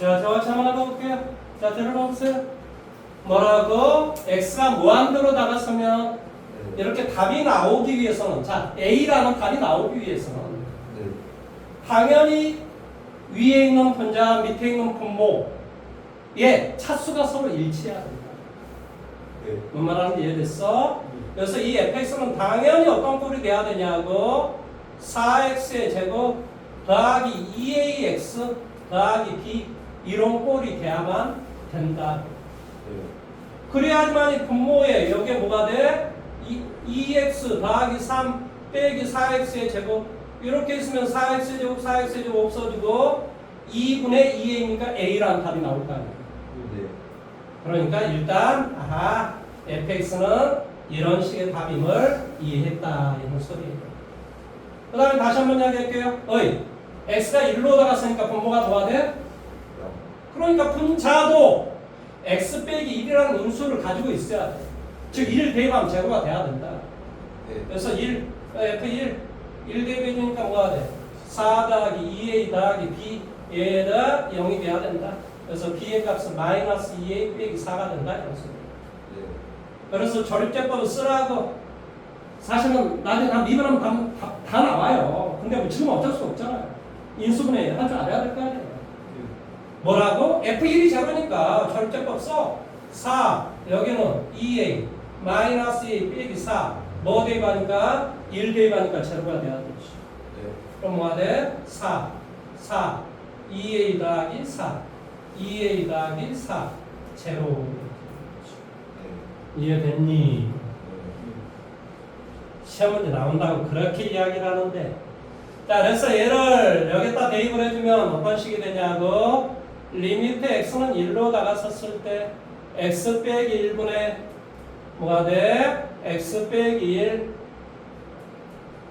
Speaker 1: 자, 저와 한번 해볼게요. 자, 들어보세요. 뭐라고? x가 무한대로 나갔으면
Speaker 3: 네.
Speaker 1: 이렇게 답이 나오기 위해서는 자, a라는 답이 나오기 위해서는
Speaker 3: 네.
Speaker 1: 당연히 위에 있는 분자, 밑에 있는 분모의 차수가 서로 일치해야 된다.
Speaker 3: 네.
Speaker 1: 뭔 말하는지 이해됐어? 그래서 이 fx는 당연히 어떤 꼴이 돼야 되냐고 4x의 제곱 더하기 2ax 더하기 b 이런 꼴이 돼야만 된다.
Speaker 3: 네.
Speaker 1: 그래야지만 이 분모에 여기에 뭐가 돼? 2x 더하기 3 빼기 4x의 제곱 이렇게 있으면 4x의 제곱 4x의 제곱 없어지고 2분의 2a니까 a라는 답이 나올 거 아니야.
Speaker 3: 네.
Speaker 1: 그러니까 일단 아하 fx는 이런 식의 답임을 이해했다 이런 소리예요. 그 다음에 다시 한번 이야기할게요. 어이 x가 1로 나갔으니까 분모가 뭐가 돼? 그러니까 분자도 x 빼기 1이라는 음수를 가지고 있어야 돼. 즉 1 대입하면 제로가 돼야 된다.
Speaker 3: 네.
Speaker 1: 그래서 f1 1 대입해주니까 뭐가 돼? 4 더하기 2a 더하기 b 얘가 0이 돼야 된다. 그래서 b의 값은 마이너스 2a 빼기 4가 된다 이런 소리.
Speaker 3: 네.
Speaker 1: 그래서 조립제법을 쓰라고. 사실은 나중에 다 미분하면 다 나와요. 근데 뭐 지금 어쩔 수 없잖아요. 인수분해 할 줄 알아야 될 거 아니에요. 뭐라고? F1이 제로니까 절제법 써. 4 여기는 2a 마이너스 2a 빼기 4 뭐 대입하니까 1 대입하니까 제로가 돼야 되지.
Speaker 3: 네.
Speaker 1: 그럼 뭐가 돼? 4 2a 더하기 4 2a 더하기 4 제로.
Speaker 3: 네.
Speaker 1: 이해됐니?
Speaker 3: 네.
Speaker 1: 시험 문제 나온다고 그렇게 이야기를 하는데 자 그래서 얘를 여기다 대입을 해주면 어떤 식이 되냐고 리미트 x는 1로 나갔었을 때 x 빼기 1분의 뭐가 돼? x 빼기 1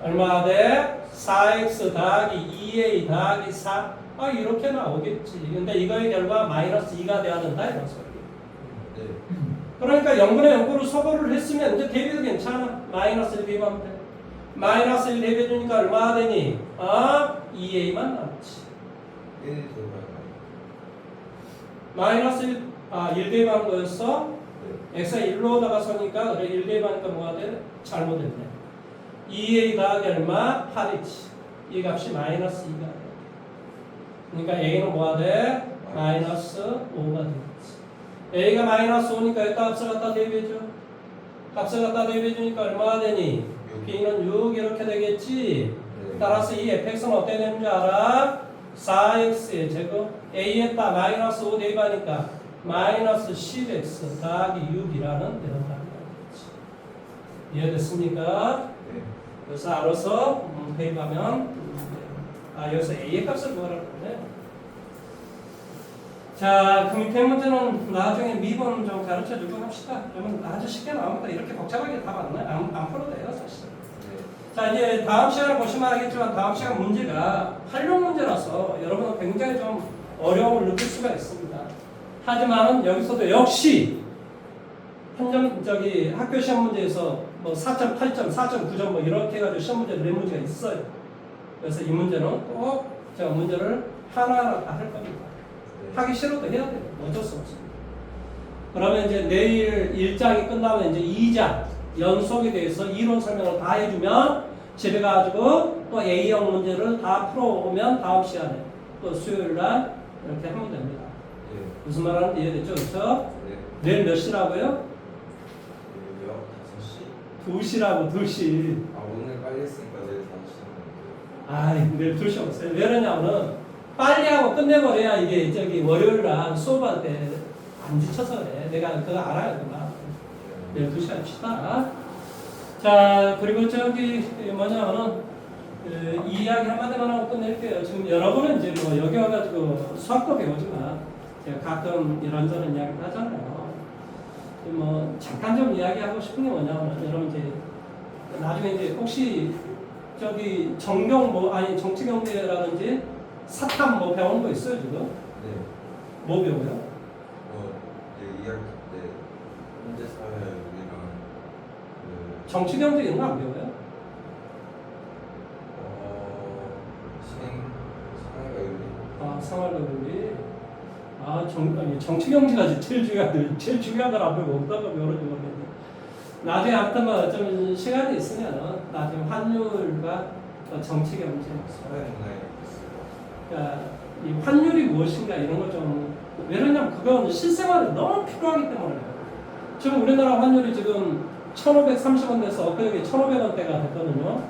Speaker 1: 얼마가 돼? 4x 더하기 2a 더하기 4 이렇게 나오겠지. 근데 이거의 결과 마이너스 2가 돼야 된다 이런 소리.
Speaker 3: 네.
Speaker 1: 그러니까 0분의 0으로 서거를 했으면 이제 대비도 괜찮아. 마이너스 1 대입하면 돼. 마이너스 1 대비해주니까 얼마가 되니? 2a만 남지.
Speaker 3: 1 들어가요.
Speaker 1: 마이너스 1 아, 1 대입하는 거였어?
Speaker 3: 네.
Speaker 1: x가 1로 나가서니까 그래 1 대입하니까 뭐가 돼? 잘못했네. 2a 더하기 얼마? 8h. 이 값이 마이너스 2가 돼. 그러니까 a는 뭐가 돼? 마이너스 5가 되겠지. a가 마이너스 5니까 여기다 값을 갖다 대입해줘. 값을 갖다 대입해주니까 얼마가 되니? b는 6 이렇게 되겠지.
Speaker 3: 네.
Speaker 1: 따라서 이 fx는 어떻게 되는 줄 알아? 4x의 제곱 a에다 마이너스 5 대입하니까 마이너스 10x 더하기 6이라는 이런 답이 나오겠지. 이해됐습니까?
Speaker 3: 네.
Speaker 1: 그래서 알아서 대입하면 여기서 a의 값을 구하라고 그러네. 자, 그 밑에 문제는 나중에 미분 좀 가르쳐 주고 합시다. 그러면 아주 쉽게 나옵니다. 이렇게 복잡하게 답 안 풀어도 돼요, 사실.
Speaker 3: 네.
Speaker 1: 자, 이제 다음 시간을 보시면 알겠지만 다음 시간 문제가 활용 문제라서 여러분은 굉장히 좀 어려움을 느낄 수가 있습니다. 하지만은 여기서도 역시 학교 시험 문제에서 뭐 4.8점, 4.9점 뭐 이렇게 해가지고 시험 문제를 낸 문제가 있어요. 그래서 이 문제는 꼭 제가 문제를 하나하나 다 할 겁니다. 하기 싫어도 해야 돼요. 어쩔 수 없습니다. 그러면 이제 내일 1장이 끝나면 이제 2장 연속에 대해서 이론 설명을 다 해주면 집에 가지고 또 A형 문제를 다 풀어오면 다음 시간에 또 수요일 날 이렇게 하면 됩니다.
Speaker 3: 네.
Speaker 1: 무슨 말 하는지 이해됐죠? 그렇죠?
Speaker 3: 네.
Speaker 1: 내일 몇 시라고요?
Speaker 3: 내일요? 5시?
Speaker 1: 2시라고 2시.
Speaker 3: 아, 오늘 빨리 했으니까 내일 5시는
Speaker 1: 아이, 내일 2시 없어요. 왜 그러냐면은 빨리 하고 끝내버려야 이게 저기 월요일 날 수업할 때 안 지쳐서 그래. 내가 그거 알아야 되나. 내일 2시 합시다. 자, 그리고 저기 뭐냐면은 이 이야기 한마디만 하고 끝낼게요. 지금 여러분은 이제 뭐 여기 와가지고 수학도 배우지만 제가 가끔 이런저런 이야기를 하잖아요. 뭐 잠깐 좀 이야기하고 싶은 게 뭐냐면 여러분 이제 나중에 이제 혹시 저기 정경 뭐 아니 정치경제라든지 사탐 뭐 배우는 거 있어요 지금?
Speaker 3: 네.
Speaker 1: 뭐 배워요?
Speaker 3: 이제 2학기 때 현대사회랑
Speaker 1: 정치경제 이런 거 안 배워요? 생활과윤리. 아니 정치경제가 제일 중요하더라. 안 배우고 없다가 배우는지 모르겠는데. 나중에 아무튼 뭐좀 시간이 있으면 나중에 환율과 정치경제.
Speaker 3: 사회문화에 있어요.
Speaker 1: 그러니까 이 환율이 무엇인가 이런 거 좀 왜냐면 그건 실생활에 너무 필요하기 때문에 지금 우리나라 환율이 지금 1,530원에서 엊그저께 1,500원대가 됐거든요.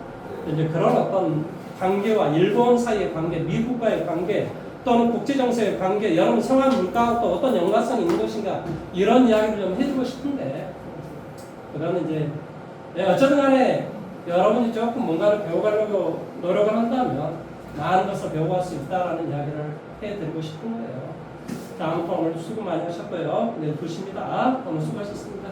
Speaker 1: 이제 그런 어떤 관계와 일본 사이의 관계, 미국과의 관계 또는 국제정세의 관계, 여러분 생활 물가와 또 어떤 연관성이 있는 것인가 이런 이야기를 좀 해주고 싶은데 그러면 이제 어쨌든 간에 여러분이 조금 뭔가를 배워가려고 노력을 한다면 많은 것을 배워갈 수 있다는 이야기를 해드리고 싶은 거예요. 자, 아무튼 오늘 수고 많이 하셨고요. 네, 2시입니다. 오늘 수고하셨습니다.